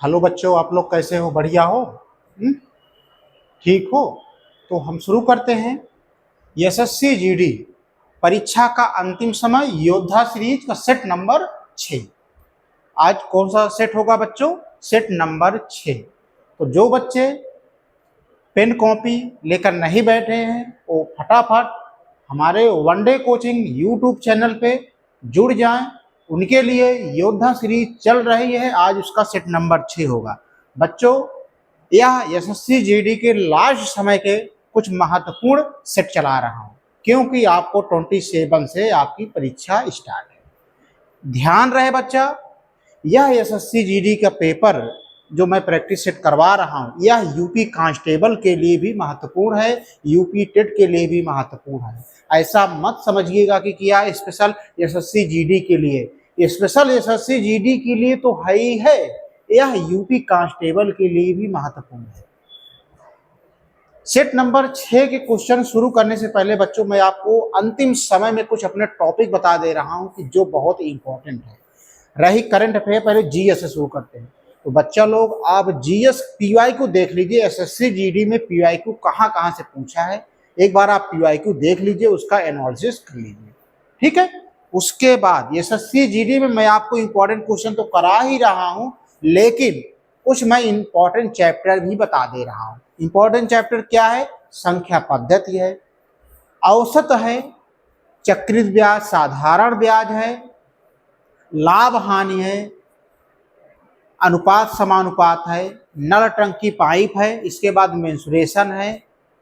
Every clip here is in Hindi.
हेलो बच्चों, आप लोग कैसे हो? बढ़िया हो? हम्म? ठीक हो? तो हम शुरू करते हैं। एसएससी जीडी परीक्षा का अंतिम समय योद्धा सीरीज का सेट नंबर 6। आज कौन सा सेट होगा बच्चों? Set number 6। तो जो बच्चे पेन कॉपी लेकर नहीं बैठे हैं वो फटाफट हमारे वनडे कोचिंग यूट्यूब चैनल पे जुड़ जाएं। उनके लिए योद्धा सीरीज चल रही है, आज उसका सेट नंबर 6 होगा। बच्चों, यह एसएससी जीडी के लास्ट समय के कुछ महत्वपूर्ण सेट चला रहा हूँ, क्योंकि आपको 27 से आपकी परीक्षा स्टार्ट है। ध्यान रहे बच्चा, यह एसएससी जीडी का पेपर जो मैं प्रैक्टिस सेट करवा रहा हूँ, यह यूपी कांस्टेबल के लिए भी महत्वपूर्ण है, यूपी टेट के लिए भी महत्वपूर्ण है। ऐसा मत समझिएगा कि क्या स्पेशल एसएससी जीडी के लिए। स्पेशल एसएससी जीडी के लिए तो है ही है, यह यूपी कांस्टेबल के लिए भी महत्वपूर्ण है। सेट नंबर 6 के क्वेश्चन शुरू करने से पहले बच्चों, मैं आपको अंतिम समय में कुछ अपने टॉपिक बता दे रहा हूं कि जो बहुत इंपॉर्टेंट है। रही करंट अफेयर, पहले जीएस से शुरू करते हैं। तो बच्चा लोग, आप जीएस पीवाईक्यू देख लीजिए। एसएससी जीडी में पीवाईक्यू कहां कहां से पूछा है, एक बार आप पीवाईक्यू देख लीजिए, उसका एनालिसिस कर लीजिए, ठीक है। उसके बाद एसएससी जीडी में मैं आपको इंपॉर्टेंट क्वेश्चन तो करा ही रहा हूं, लेकिन कुछ मैं इंपॉर्टेंट चैप्टर भी बता दे रहा हूं। इंपॉर्टेंट चैप्टर क्या है? संख्या पद्धति है, औसत है, चक्रित ब्याज, साधारण ब्याज है, लाभ हानि है, अनुपात समानुपात है, नल टंकी पाइप है, इसके बाद मेंसुरेशन है।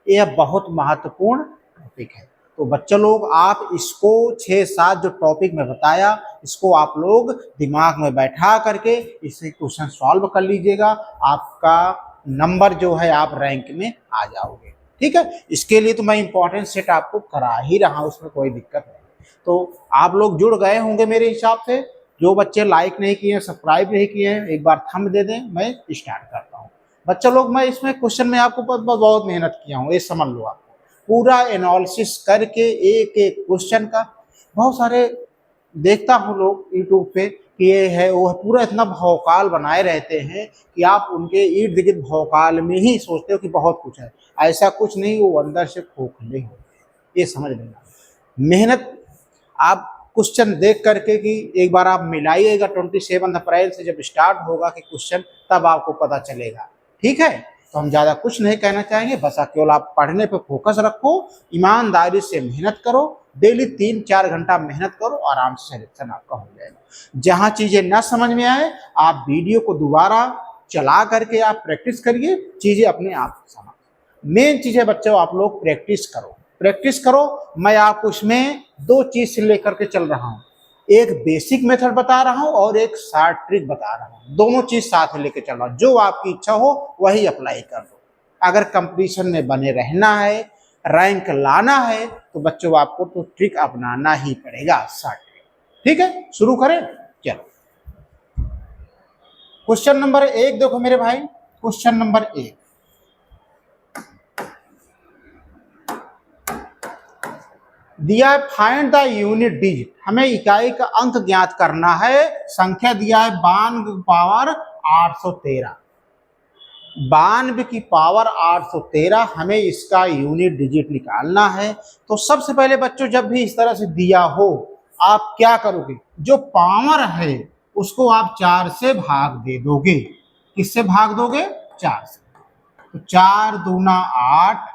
यह बहुत महत्वपूर्ण टॉपिक है। तो बच्चों लोग, आप इसको 6-7 जो टॉपिक में बताया, इसको आप लोग दिमाग में बैठा करके इसे क्वेश्चन सॉल्व कर लीजिएगा। आपका नंबर जो है, आप रैंक में आ जाओगे, ठीक है। इसके लिए तो मैं इंपॉर्टेंट सेट आपको करा ही रहा हूँ, उसमें कोई दिक्कत नहीं। तो आप लोग जुड़ गए होंगे मेरे हिसाब से। जो बच्चे लाइक नहीं किए, सब्सक्राइब नहीं किए हैं, एक बार थंब दे दें, मैं स्टार्ट करता हूँ। बच्चों लोग, मैं इसमें क्वेश्चन में आपको बहुत मेहनत किया हूँ, ये समझ लो। आप पूरा एनालिसिस करके एक एक क्वेश्चन का, बहुत सारे देखता हूँ लोग यूट्यूब पे कि ये है वो है, पूरा इतना भौकाल बनाए रहते हैं कि आप उनके इर्द गिर्द भौकाल में ही सोचते हो कि बहुत कुछ है। ऐसा कुछ नहीं, वो अंदर से खोखले हो, ये समझ लेना। मेहनत आप क्वेश्चन देख करके कि एक बार आप मिलाइएगा, 27 अप्रैल से जब स्टार्ट होगा कि क्वेश्चन, तब आपको पता चलेगा, ठीक है। तो हम ज़्यादा कुछ नहीं कहना चाहेंगे, बस केवल आप पढ़ने पे फोकस रखो, ईमानदारी से मेहनत करो, डेली 3-4 घंटा मेहनत करो, आराम से सिलेक्शन आपका हो जाएगा। जहाँ चीज़ें ना समझ में आए, आप वीडियो को दोबारा चला करके आप प्रैक्टिस करिए, चीज़ें अपने आप समझ। मेन चीज़ है बच्चों, आप लोग प्रैक्टिस करो, प्रैक्टिस करो। मैं आपको इसमें 2 चीज से लेकर के चल रहा हूँ, एक बेसिक मेथड बता रहा हूँ और एक शॉर्ट ट्रिक बता रहा हूँ। दोनों चीज साथ में लेकर चल रहा हूँ, जो आपकी इच्छा हो वही अप्लाई कर दो। अगर कंपटीशन में बने रहना है, रैंक लाना है, तो बच्चों आपको तो ट्रिक अपनाना ही पड़ेगा, शॉर्ट ट्रिक, ठीक है। शुरू करें, चलो। क्वेश्चन नंबर 1 देखो मेरे भाई। क्वेश्चन नंबर 1, दिया है फाइंड द यूनिट डिजिट, हमें इकाई का अंक ज्ञात करना है। संख्या दिया है 92 पावर 813, 92 की पावर 813, हमें इसका यूनिट डिजिट निकालना है। तो सबसे पहले बच्चों, जब भी इस तरह से दिया हो, आप क्या करोगे? जो पावर है उसको आप 4 से भाग दे दोगे। किससे भाग दोगे? 4 से। तो 4 दूना 8,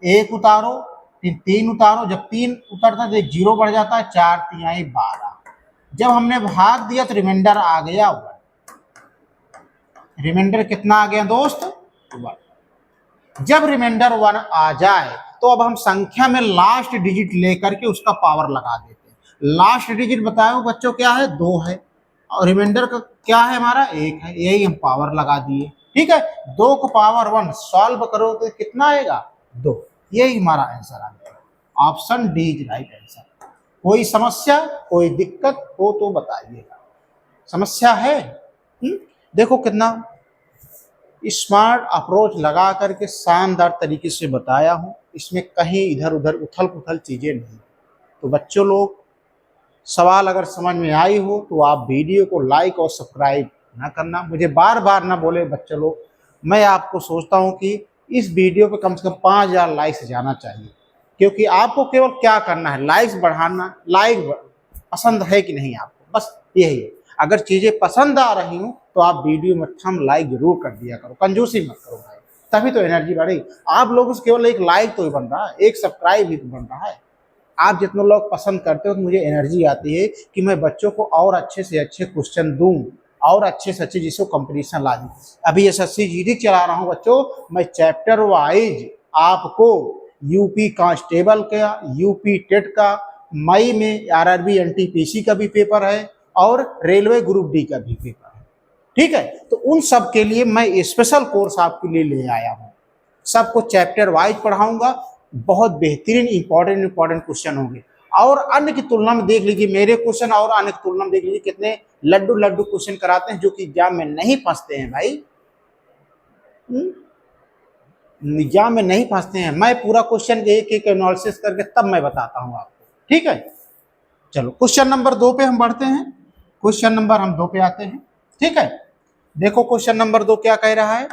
1 उतारो, फिर 3 उतारो, जब 3 उतरता है तो 0 बढ़ जाता है, 4 तिहाई 12। जब हमने भाग दिया तो रिमाइंडर आ गया 1। रिमाइंडर कितना आ गया दोस्त? 1। जब रिमाइंडर 1 आ जाए तो अब हम संख्या में लास्ट डिजिट लेकर के उसका पावर लगा देते हैं। लास्ट डिजिट बताओ बच्चों क्या है? 2 है, और रिमाइंडर का क्या है हमारा? 1 है, यही हम पावर लगा दिए, ठीक है। 2 को पावर 1 सॉल्व करो तो कितना आएगा? 2। यही हमारा आंसर आ गया। Option D is right answer. कोई समस्या, कोई दिक्कत हो तो बताइएगा। समस्या है? देखो कितना स्मार्ट अप्रोच लगा करके शानदार तरीके से बताया हूं, इसमें कहीं इधर उधर उथल पुथल चीजें नहीं। तो बच्चों लोग, सवाल अगर समझ में आई हो तो आप वीडियो को लाइक और सब्सक्राइब ना करना, मुझे बार बार ना बोले बच्चे लोग। मैं आपको सोचता हूँ कि इस वीडियो पे कम से कम 5000 लाइक्स जाना चाहिए, क्योंकि आपको केवल क्या करना है, लाइक्स बढ़ाना। लाइक पसंद है कि नहीं आपको, बस यही है। अगर चीज़ें पसंद आ रही हूँ तो आप वीडियो में थंब लाइक जरूर कर दिया करो, कंजूसी मत करो भाई, तभी तो एनर्जी बढ़ेगी। आप लोगों से केवल एक लाइक तो ही बन रहा है, एक सब्सक्राइब ही तो बन रहा है। आप जितने लोग पसंद करते हो तो मुझे एनर्जी आती है कि मैं बच्चों को और अच्छे से अच्छे क्वेश्चन दूं, और अच्छे से अच्छे जिसको कंपटीशन ला दूं। अभी एसएससी जीडी चला रहा हूं बच्चों, मैं चैप्टर वाइज आपको यूपी कांस्टेबल का, यूपी टेट का, मई में आरआरबी एनटीपीसी का भी पेपर है, और रेलवे ग्रुप डी का भी पेपर है। ठीक है, तो उन सब के लिए मैं स्पेशल कोर्स आपके लिए ले आया हूं। सबको चैप्टर वाइज पढ़ाऊंगा, बहुत बेहतरीन इंपॉर्टेंट क्वेश्चन होंगे। और अन्य की तुलना में देख लीजिए मेरे क्वेश्चन, और अन्य की तुलना में देख लीजिए कितने लड्डू क्वेश्चन कराते हैं जो कि एग्जाम में नहीं फंसते हैं भाई। एग्जाम में नहीं फंसते हैं। मैं पूरा क्वेश्चन एक एक एनालिसिस करके तब मैं बताता हूं आपको। ठीक है, चलो क्वेश्चन नंबर 2 पे हम बढ़ते हैं। क्वेश्चन नंबर हम 2 पे आते हैं। ठीक है, देखो क्वेश्चन नंबर 2 क्या कह रहा है।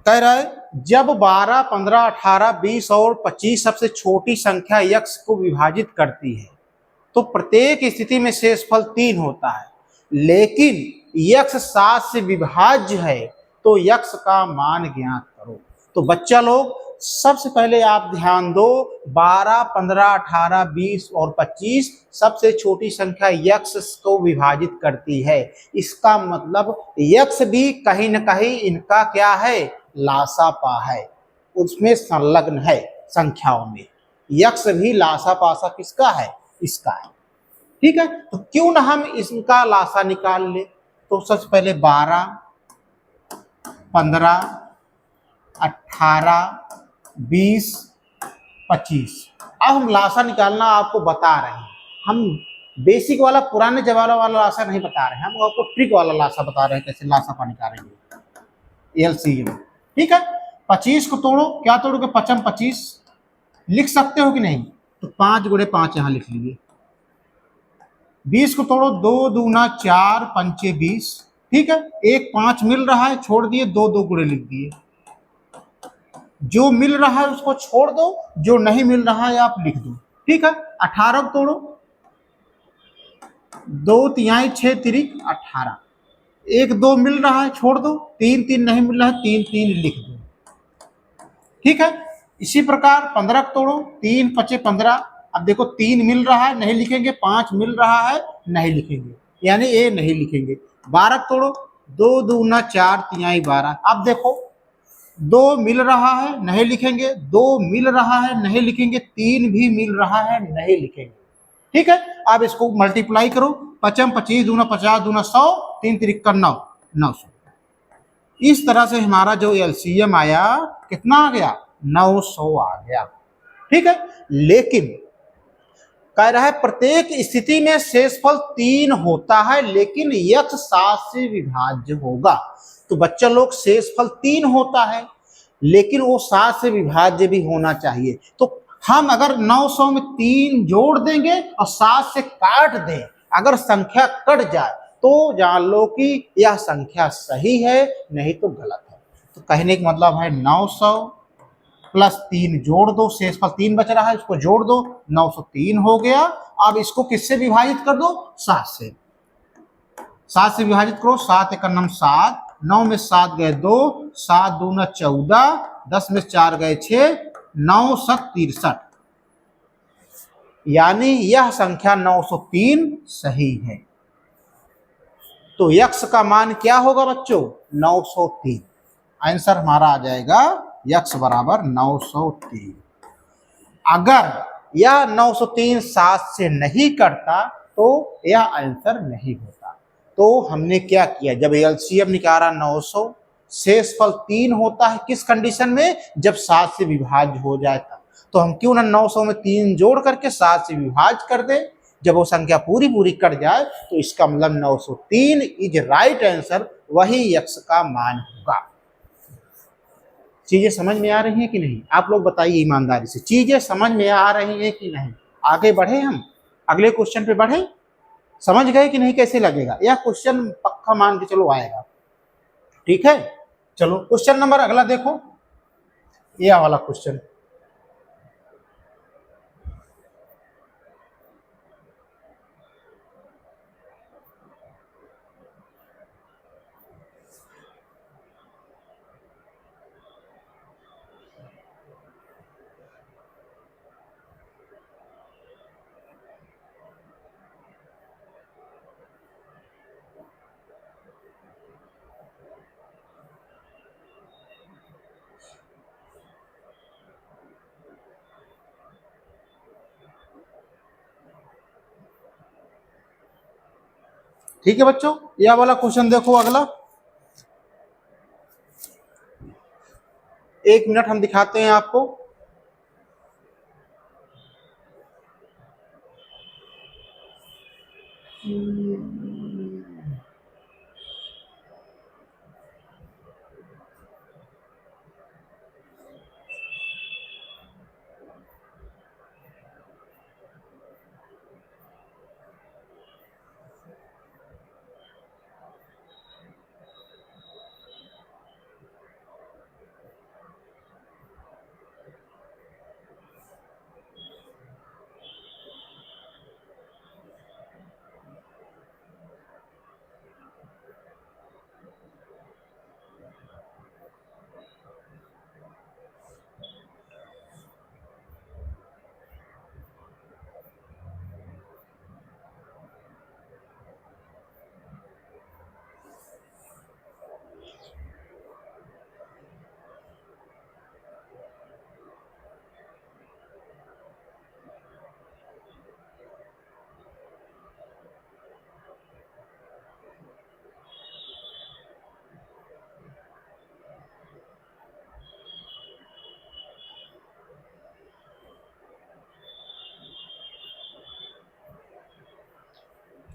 कह रहा है जब 12, 15, 18, 20 और 25 सबसे छोटी संख्या x को विभाजित करती है तो प्रत्येक स्थिति में शेषफल 3 होता है, लेकिन x 7 से विभाज्य है तो x का मान ज्ञात करो। तो बच्चा लोग सबसे पहले आप ध्यान दो, 12, 15, 18, 20 और 25 सबसे छोटी संख्या x को विभाजित करती है। इसका मतलब x भी कहीं न कहीं इनका क्या है, लासापा है, उसमें संलग्न है संख्याओं में। यक्ष भी लासापासा किसका है, इसका है। ठीक है, तो क्यों ना हम इसका लासा निकाल ले। तो सबसे पहले 12, 15, 18, 20, 25। अब हम लासा निकालना आपको बता रहे हैं। हम बेसिक वाला पुराने जमाने वाला लासा नहीं बता रहे हैं, हम आपको ट्रिक वाला लासा बता रहे हैं, कैसे लासा पा निकालेंगे एलसीएम। ठीक है, 25 को तोड़ो, क्या तोड़ोगे, 55 25 लिख सकते हो कि नहीं, तो 5 गुणे 5 यहां लिख लीजिए। 20 को तोड़ो, 2 दूना 4 पंचे 20। ठीक है, एक 5 मिल रहा है, छोड़ दिए, 2 2 गुणे लिख दिए। जो मिल रहा है उसको छोड़ दो, जो नहीं मिल रहा है आप लिख दो। ठीक है, 18 को तोड़ो, 2 तिहाई 6 तिरिक 18। एक 2 मिल रहा है, छोड़ दो, 3 3 नहीं मिल रहा है, 3 3 लिख दो। ठीक है, इसी प्रकार 15 को तोड़ो, 3 5 15। अब देखो 3 मिल रहा है, नहीं लिखेंगे, 5 मिल रहा है, नहीं लिखेंगे, यानी ए नहीं लिखेंगे। 12 को तोड़ो, 2 दूना 4 तिहाई 12। अब देखो 2 मिल रहा है, नहीं लिखेंगे, 2 मिल रहा है, नहीं लिखेंगे, 3 भी मिल रहा है, नहीं लिखेंगे। ठीक है, अब इसको मल्टीप्लाई करो, 55 25 दूना 50 दूना 100, 3 तिरिक 9 900। इस तरह से हमारा जो एलसीएम आया कितना आ गया, 900 आ गया। ठीक है, लेकिन कह रहा है प्रत्येक स्थिति में शेषफल 3 होता है, लेकिन यक्ष 7 से विभाज्य होगा। तो बच्चा लोग शेषफल 3 होता है, लेकिन वो 7 से विभाज्य भी होना चाहिए। तो हम अगर 900 में 3 जोड़ देंगे और 7 से काट दें, अगर संख्या कट जाए तो जान लो कि यह संख्या सही है, नहीं तो गलत है। तो कहने का मतलब है 900 प्लस 3 जोड़ दो, शेषफल 3 बच रहा है, उसको जोड़ दो, 903 हो गया। अब इसको किससे विभाजित कर दो, 7 से। 7 से विभाजित करो, 7 एक नम 7, 9 में 7 गए 2, 7 दूना 14, 10 में 4 गए 6, 9 7 63, यानी यह संख्या 903 सही है। तो यक्ष का मान क्या होगा बच्चों, 903। आंसर हमारा आ जाएगा यक्ष बराबर 903। अगर यह 903 7 से नहीं करता तो यह आंसर नहीं होता। तो हमने क्या किया, जब एलसीएम निकाला 900, शेषफल 3 होता है किस कंडीशन में, जब 7 से विभाज्य हो जाए तब। तो हम क्यों ना 900 में 3 जोड़ करके 7 से विभाज्य कर दे, जब वो संख्या पूरी पूरी कट जाए तो इसका मतलब 903 इज राइट आंसर, वही यक्ष का मान होगा। चीजें समझ में आ रही हैं कि नहीं, आप लोग बताइए ईमानदारी से, चीजें समझ में आ रही हैं कि नहीं। आगे बढ़े, हम अगले क्वेश्चन पे बढ़े। समझ गए कि नहीं, कैसे लगेगा? यह क्वेश्चन पक्का मान के चलो आएगा, ठीक है। चलो क्वेश्चन नंबर अगला देखो, ये वाला क्वेश्चन। ठीक है बच्चों, यह वाला क्वेश्चन देखो अगला। 1 मिनट हम दिखाते हैं आपको।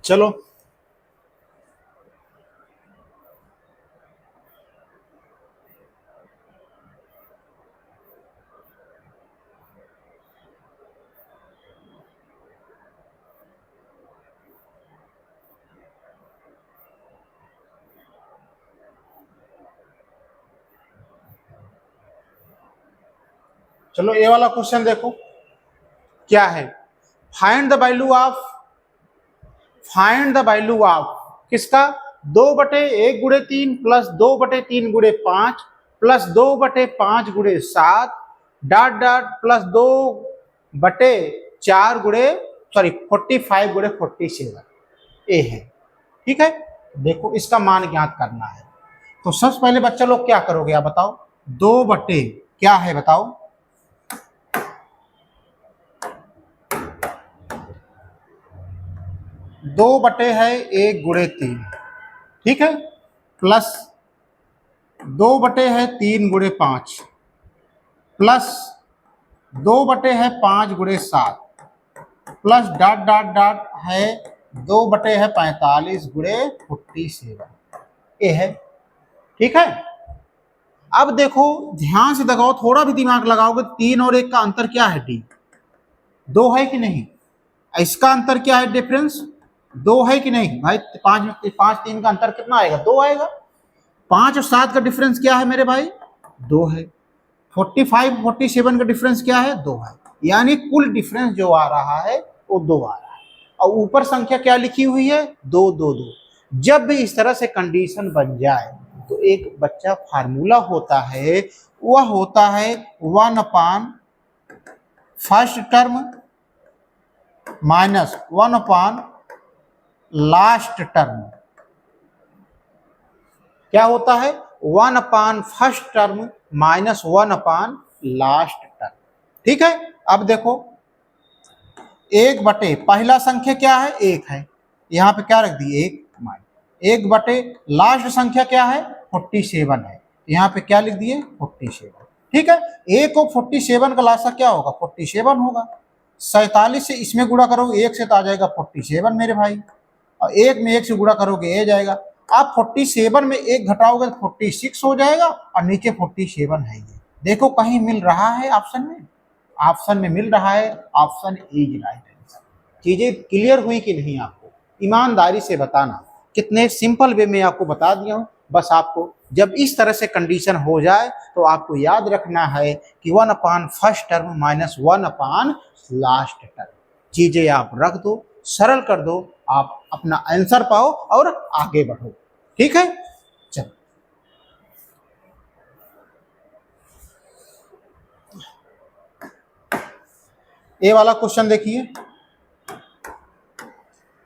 चलो चलो ये वाला क्वेश्चन देखो क्या है। फाइंड द वैल्यू ऑफ किसका, 2/1/3 plus 2/3/5 plus 2/5/7 dot dot plus 45/47 ये है, ठीक है। देखो इसका मान ज्ञात करना है, तो सबसे पहले बच्चा लोग क्या करोगे आप बताओ। 2 क्या है बताओ, 2/1/3, ठीक है, plus 2/3/5 plus 2/5/7 plus dot dot dot है 2/45/47 ये है, ठीक है। अब देखो ध्यान से लगाओ, थोड़ा भी दिमाग लगाओगे, 3 और 1 का अंतर क्या है, डी 2 है कि नहीं। इसका अंतर क्या है, डिफरेंस 2 है कि नहीं भाई। 5 3 का अंतर कितना आएगा, 2 आएगा। 5 और 7 का डिफरेंस क्या है मेरे भाई, 2 है। 45-47 का डिफरेंस क्या है, 2 है। यानी कुल डिफरेंस जो आ रहा है वो 2 आ रहा है, और ऊपर संख्या क्या लिखी हुई है, 2 2 2। जब भी इस तरह से कंडीशन बन जाए तो एक बच्चा फार्मूला होता है, वह होता है 1/1 first term minus 1/1 last term. क्या होता है, 1/1 first term minus 1/1 last term, ठीक है। अब देखो 1/, पहला संख्या क्या है, 1 है, यहाँ पे क्या रख दिए 1 माइनस 1/, लास्ट संख्या क्या है 47 है, यहाँ पे क्या लिख दिए 47, ठीक है। 1 और 47 का लासा क्या होगा, 47 होगा। 47 से इसमें गुणा करोगे 1 से तो आ जाएगा 47 मेरे भाई, और 1 में 1 से गुणा करोगे ये जाएगा। आप 47 में 1 घटाओगे तो 46 हो जाएगा, और नीचे 47 है। ये देखो कहीं मिल रहा है ऑप्शन में, ऑप्शन में मिल रहा है, ऑप्शन इज राइट आंसर। चीजें क्लियर हुई कि नहीं आपको, ईमानदारी से बताना। कितने सिंपल वे में आपको बता दिया हूँ। बस आपको जब इस तरह से कंडीशन हो जाए तो आपको याद रखना है कि 1 अपान फर्स्ट टर्म माइनस 1 अपान लास्ट टर्म। चीजें आप रख दो, सरल कर दो, आप अपना आंसर पाओ और आगे बढ़ो। ठीक है, चलो ए वाला क्वेश्चन देखिए।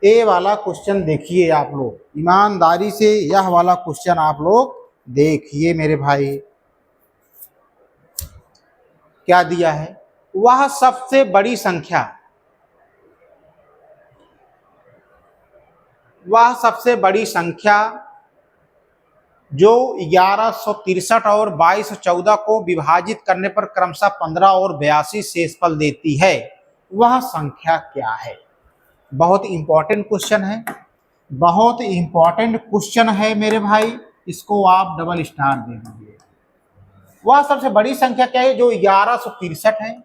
ए वाला क्वेश्चन देखिए आप लोग, ईमानदारी से यह वाला क्वेश्चन आप लोग देखिए मेरे भाई। क्या दिया है? वह सबसे बड़ी संख्या, वह सबसे बड़ी संख्या जो 1163 और 2214 को विभाजित करने पर क्रमशः 15 और 82 शेषफल देती है, वह संख्या क्या है? बहुत इंपॉर्टेंट क्वेश्चन है, बहुत इंपॉर्टेंट क्वेश्चन है मेरे भाई, इसको आप डबल स्टार दे दीजिए। वह सबसे बड़ी संख्या क्या है जो 1163 है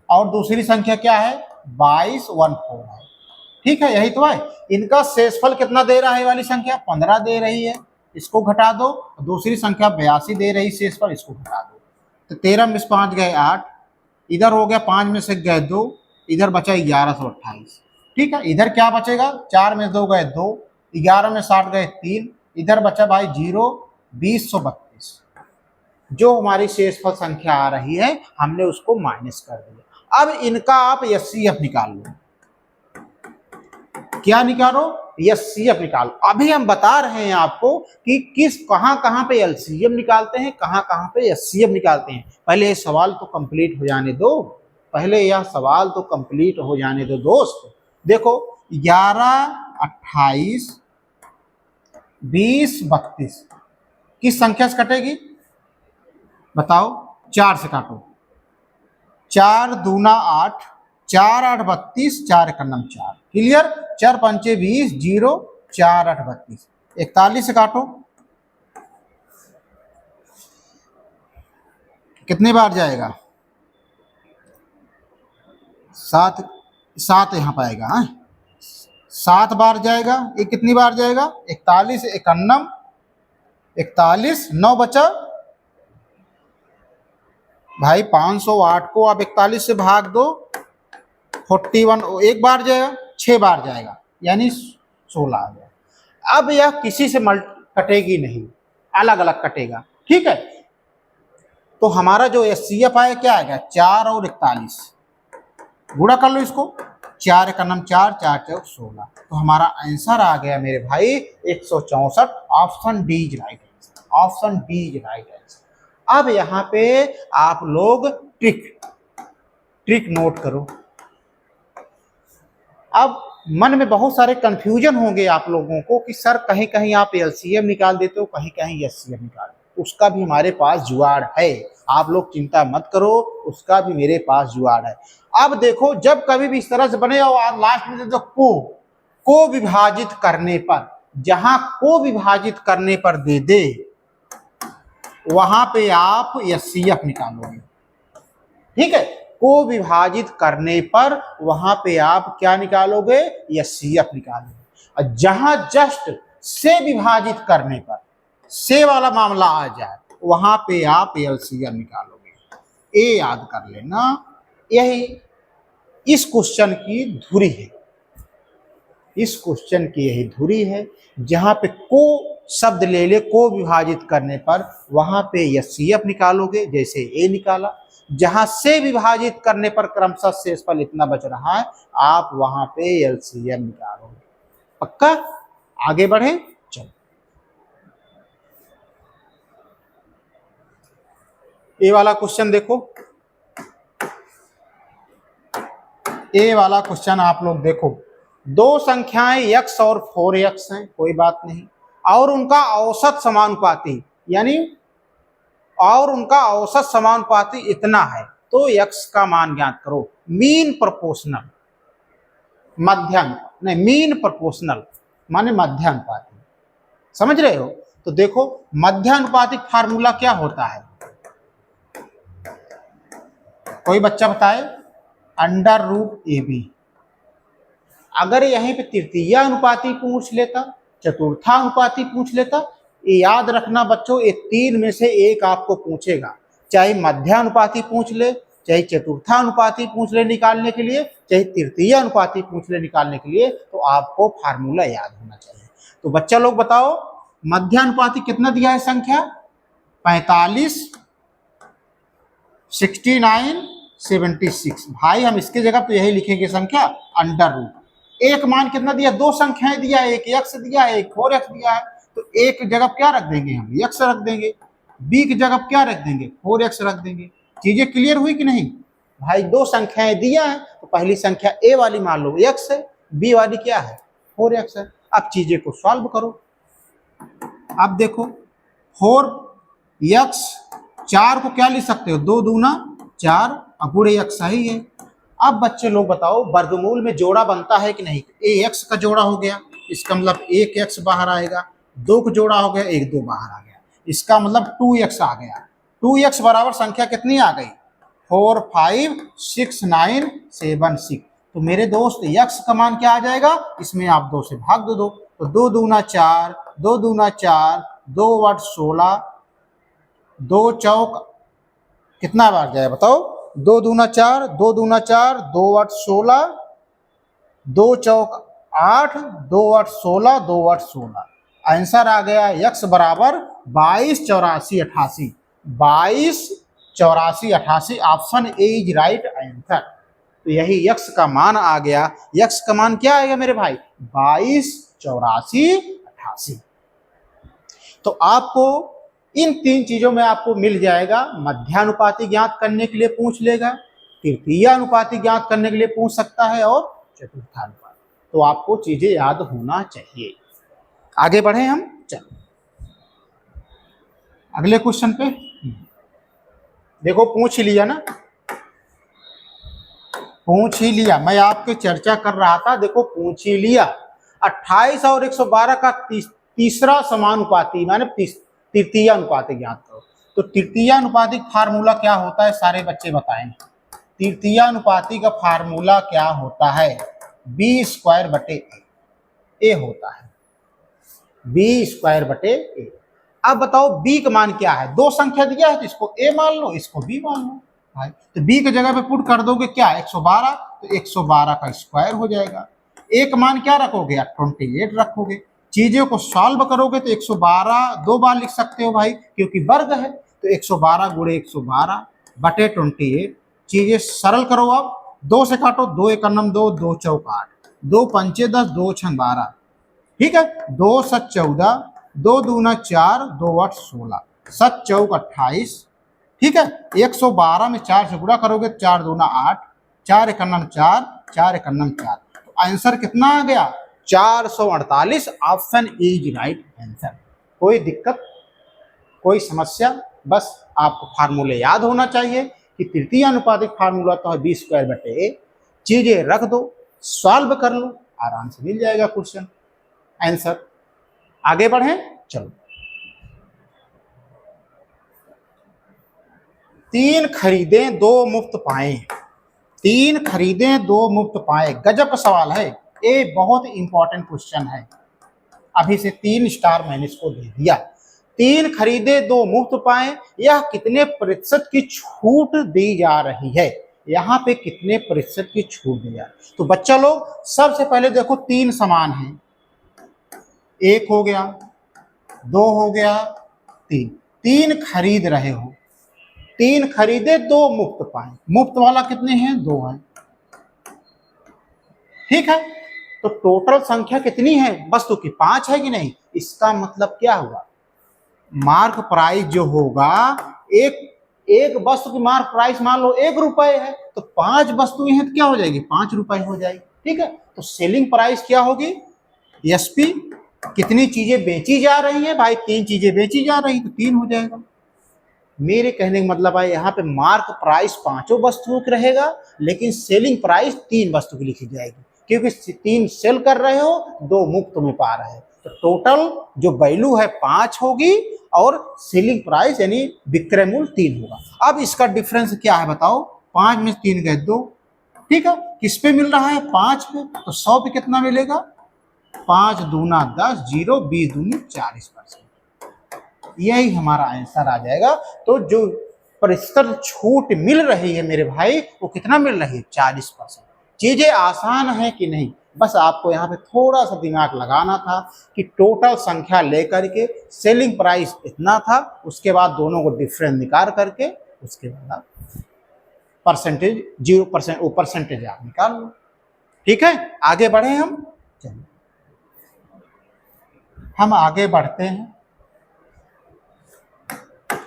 और दूसरी संख्या क्या है 2214 है। ठीक है, यही तो है। इनका शेषफल कितना दे रहा है? वाली संख्या 15 दे रही है, इसको घटा दो। दूसरी संख्या 82 दे रही शेषफल, इसको घटा दो। तो 13 में से 5 गए 8, इधर हो गया 5 में से गए 2, इधर बचा 1128। ठीक है, इधर क्या बचेगा? 4 में 2 गए 2, 11 में 60 गए 3, इधर बचा भाई 0, 2032। जो हमारी शेषफल संख्या आ रही है हमने उसको माइनस कर दिया। अब इनका आप एचसीएफ निकाल लो। क्या निकालो? एचसीएफ निकालो। अभी हम बता रहे हैं आपको कि कहां पे एलसीएम निकालते हैं, कहां पे एचसीएफ निकालते हैं। पहले ये सवाल तो कंप्लीट हो जाने दो, पहले यह सवाल तो कंप्लीट हो जाने दो दोस्त। देखो 11, 28, 20, 32 किस संख्या से कटेगी बताओ? 4 से काटो। 4 दूना 8, 4 8 32, 4 1 9 4। क्लियर? 4 5 20, 0, 4 8 32। 41 से काटो, कितनी बार जाएगा? 7 7 यहाँ पाएगा, 7 बार जाएगा। ये कितनी बार जाएगा? 41 51, 41 9 बचा भाई 508 को आप 41 से भाग दो, 41 एक बार जाएगा, 6 बार जाएगा, यानी 16 आ गया। अब यह किसी से कटेगी नहीं, अलग अलग कटेगा। ठीक है, तो हमारा जो एचसीएफ आया क्या आएगा? 4 और 41 गुणा कर लो इसको, 4 1 9 4, 4 4 16। तो हमारा आंसर आ गया मेरे भाई 164। Option D is right answer, option D is right answer. अब यहाँ पे आप लोग ट्रिक नोट करो। अब मन में बहुत सारे कंफ्यूजन होंगे आप लोगों को कि सर कहीं कहीं आप एलसीएम निकाल देते हो, कहीं कहीं एचसीएफ निकाल देते हो। उसका भी हमारे पास जुगाड़ है, आप लोग चिंता मत करो, उसका भी मेरे पास जुगाड़ है। अब देखो जब कभी भी इस तरह से बने और लास्ट में दे को विभाजित करने पर, जहां को विभाजित करने पर दे दे वहां पे आप एचसीएफ निकालोगे। ठीक है, को विभाजित करने पर वहां पे आप क्या निकालोगे? एचसीएफ निकालोगे। और जहां जस्ट से विभाजित करने पर, से वाला मामला आ जाए, वहां पे आप एलसीएम निकालोगे। ये याद कर लेना, यही इस क्वेश्चन की धुरी है, इस क्वेश्चन की यही धुरी है। जहां पे को शब्द ले ले को विभाजित करने पर, वहां पे एचसीएफ निकालोगे, जैसे ए निकाला। जहां से विभाजित करने पर क्रमशः शेषफल इतना बच रहा है, आप वहां पे एलसीएम निकालोगे। पक्का? आगे बढ़े, चलो ए वाला क्वेश्चन देखो। ए वाला क्वेश्चन आप लोग देखो, दो संख्याएं x और 4x हैं, कोई बात नहीं, और उनका औसत समानुपाती, यानी और उनका औसत समानुपाती इतना है, तो x का मान ज्ञात करो। मीन प्रोपोर्शनल, मध्यान्ह नहीं, मीन प्रोपोर्शनल माने मध्यानुपाती, समझ रहे हो? तो देखो मध्यानुपातिक फार्मूला क्या होता है, कोई बच्चा बताए? √AB। अगर यहीं पे तृतीया अनुपाती पूछ लेता, चतुर्था अनुपाती पूछ लेता, ये याद रखना बच्चों, ये तीन में से एक आपको पूछेगा, चाहे मध्यानुपाती पूछ ले, चाहे चतुर्था अनुपाती पूछ ले निकालने के लिए, चाहे तृतीय अनुपाती पूछ ले निकालने के लिए, तो आपको फार्मूला याद होना चाहिए। तो बच्चा लोग बताओ, मध्यानुपाती कितना दिया है संख्या? 45, 69, 76। भाई हम इसके जगह तो यही लिखेंगे संख्या अंडर रूट। एक मान कितना दिया? दो संख्याएं दिया, एक x दिया है, एक 4x दिया है, तो एक जगह क्या रख देंगे हम? x रख देंगे। b की जगह क्या रख देंगे? 4x रख देंगे। चीजें क्लियर हुई कि नहीं? भाई दो संख्याएं दिया है, तो पहली संख्या a वाली मान लो x है, b वाली क्या है? 4x है। अब चीजें को सॉल्व करो। अब देखो 4x, 4 को क्या लिख सकते हो? 2 दूना 4, अब गुणे x सही है। अब बच्चे लोग बताओ, वर्गमूल में जोड़ा बनता है कि नहीं? ax का जोड़ा हो गया, इसका मतलब 1x बाहर आएगा। 2 का जोड़ा हो गया, 1 2 बाहर आ गया, इसका मतलब 2x आ गया। 2x बराबर संख्या कितनी आ गई? 4 5 6 9 7 6। तो मेरे दोस्त x का मान क्या आ जाएगा? इसमें आप 2 से भाग दो। तो 2 दूना 4, 2 दूना 4, 2 8 16, 2 चौक कितना बार जाए बताओ? 2 दूना 4, 2 दूना 4, 2 8 16, 2 चौक 8, 2 8 16, 2 8 16। आंसर आ गया x बराबर 22 84 88। 22 84 88, option A is right answer. तो यही x का मान आ गया। x का मान क्या आएगा मेरे भाई? 22 84 88। तो आपको इन तीन चीजों में आपको मिल जाएगा। मध्यानुपाती ज्ञात करने के लिए पूछ लेगा, तृतीय अनुपाती ज्ञात करने के लिए पूछ सकता है, और चतुर्थानुपाती। तो आपको चीजें याद होना चाहिए। आगे बढ़े हम, चलो अगले क्वेश्चन पे। देखो पूछ ही लिया ना, पूछ ही लिया, मैं आपके चर्चा कर रहा था, देखो पूछ ही लिया। 28 और 112 का तीसरा समानुपाती माने तृतीय अनुपाती ज्ञात करो। तो तृतीय अनुपातिक फार्मूला क्या होता है? सारे बच्चे बताएंगे। तृतीय अनुपाती का फार्मूला क्या होता है? b² a होता है, b²a। अब बताओ b का मान क्या है? दो संख्या दिया है, तो इसको a मान लो, इसको b मान लो। भाई तो b की जगह पे पुट कर दोगे क्या? 112, तो 112 का स्क्वायर हो जाएगा। एक मान क्या रखोगे? 28 रखोगे। चीजों को सॉल्व करोगे तो 112 दो बार लिख सकते हो भाई, क्योंकि वर्ग है। तो 112 गुणे 112 बटे 28। चीजें सरल करो। अब 2 से काटो, 2 1 2, 2 चौक 8, 2 पंचे 10, 2 6 12। ठीक है, 2 7 14, 2 दूना 4, 2 8 16, 7 चौक 28। ठीक है, 112 में 4 से गुणा करोगे, 4 दूना 8, 4 1 4, 4 1 4। तो आंसर कितना आ गया? 448। Option is right answer. कोई दिक्कत, कोई समस्या? बस आपको फार्मूले याद होना चाहिए कि तृतीय अनुपातिक फार्मूला तो है b²a। चीजें रख दो, सॉल्व कर लो, आराम से मिल जाएगा क्वेश्चन आंसर। आगे बढ़े, चलो। 3 खरीदें 2 मुफ्त पाए। 3 खरीदें 2 मुफ्त पाए, गजब का सवाल है ये, बहुत इंपॉर्टेंट क्वेश्चन है। अभी से 3 स्टार मैंने इसको दे दिया। 3 खरीदे 2 मुफ्त पाए, यह कितने प्रतिशत की छूट दी जा रही है? यहाँ पे कितने प्रतिशत की छूट दी जा रही है? तो बच्चा लोग सबसे पहले देखो, 3 समान है, 1 हो गया, 2 हो गया, 3। 3 खरीद रहे हो, 3 खरीदे 2 मुफ्त पाए। मुफ्त वाला कितने हैं? 2 हैं। ठीक है, तो टोटल संख्या कितनी है वस्तु की? 5 है कि नहीं? इसका मतलब क्या हुआ? मार्क प्राइस जो होगा, एक वस्तु की मार्क प्राइस मान लो 1 रुपए है, तो 5 वस्तुएं हैं तो क्या हो जाएगी? 5 रुपए हो जाएगी। ठीक है, तो सेलिंग प्राइस क्या होगी? एसपी। कितनी चीजें बेची जा रही है भाई? 3 चीजें बेची जा रही, तो 3 हो जाएगा। मेरे कहने का मतलब है यहाँ पे मार्क प्राइस 5 वस्तुओं का रहेगा, लेकिन सेलिंग प्राइस 3 वस्तु की लिखी जाएगी, क्योंकि 3 सेल कर रहे हो, 2 मुफ्त में पा रहे हो। तो टोटल जो वैल्यू है 5 होगी, और सेलिंग प्राइस यानी विक्रय मूल्य 3 होगा। अब इसका डिफरेंस क्या है बताओ? 5 में 3 गए 2, ठीक है, किस पे मिल रहा है? 5 पे। तो 100 पे कितना मिलेगा? 5 दूना 10, 0, 20 दूनी 40%। यही हमारा आंसर आ जाएगा। तो जो प्रतिशत छूट मिल रही है मेरे भाई, वो कितना मिल रही है? 40%। चीजें आसान है कि नहीं? बस आपको यहाँ पे थोड़ा सा दिमाग लगाना था कि टोटल संख्या लेकर के सेलिंग प्राइस इतना था, उसके बाद दोनों को डिफरेंस निकाल करके उसके बाद आप परसेंटेज 0% वो परसेंटेज आप निकाल लो। ठीक है, आगे बढ़े हम। चलिए हम आगे बढ़ते हैं।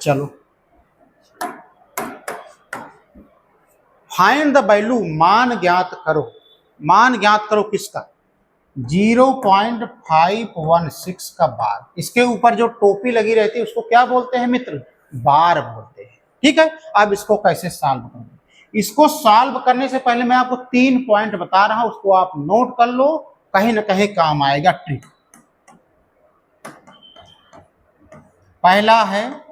चलो, फाइंड द वैल्यू, मान ज्ञात करो। मान ज्ञात करो किसका? 0.516 का बार। इसके ऊपर जो टोपी लगी रहती है उसको क्या बोलते हैं मित्र? बार बोलते हैं। ठीक है, अब इसको कैसे सॉल्व करेंगे? इसको सॉल्व करने से पहले मैं आपको 3 पॉइंट बता रहा हूं, उसको आप नोट कर लो, कहीं ना कहीं काम आएगा ट्रिक। पहला है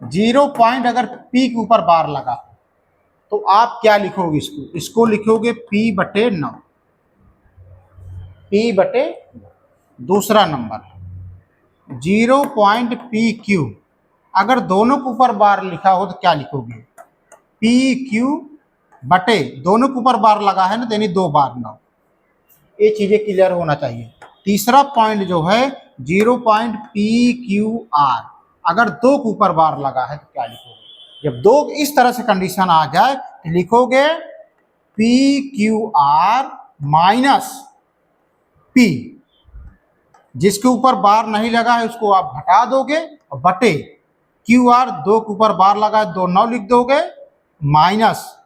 0 पॉइंट अगर P के ऊपर बार लगा तो आप क्या लिखोगे? इसको लिखोगे P/9। P/, दूसरा नंबर 0.PQ। अगर दोनों के ऊपर बार लिखा हो तो क्या लिखोगे? PQ बटे, दोनों के ऊपर बार लगा है ना, तो यानी 2 बार 9। ये चीजें क्लियर होना चाहिए। तीसरा पॉइंट जो है 0.PQR, अगर 2 के ऊपर बार लगा है तो क्या लिखोगे? जब 2 इस तरह से कंडीशन आ जाए तो लिखोगे PQR माइनस P। जिसके ऊपर बार नहीं लगा है उसको आप हटा दोगे, और बटे QR 2 के ऊपर बार लगा है 2 9 लिख दोगे, माइनस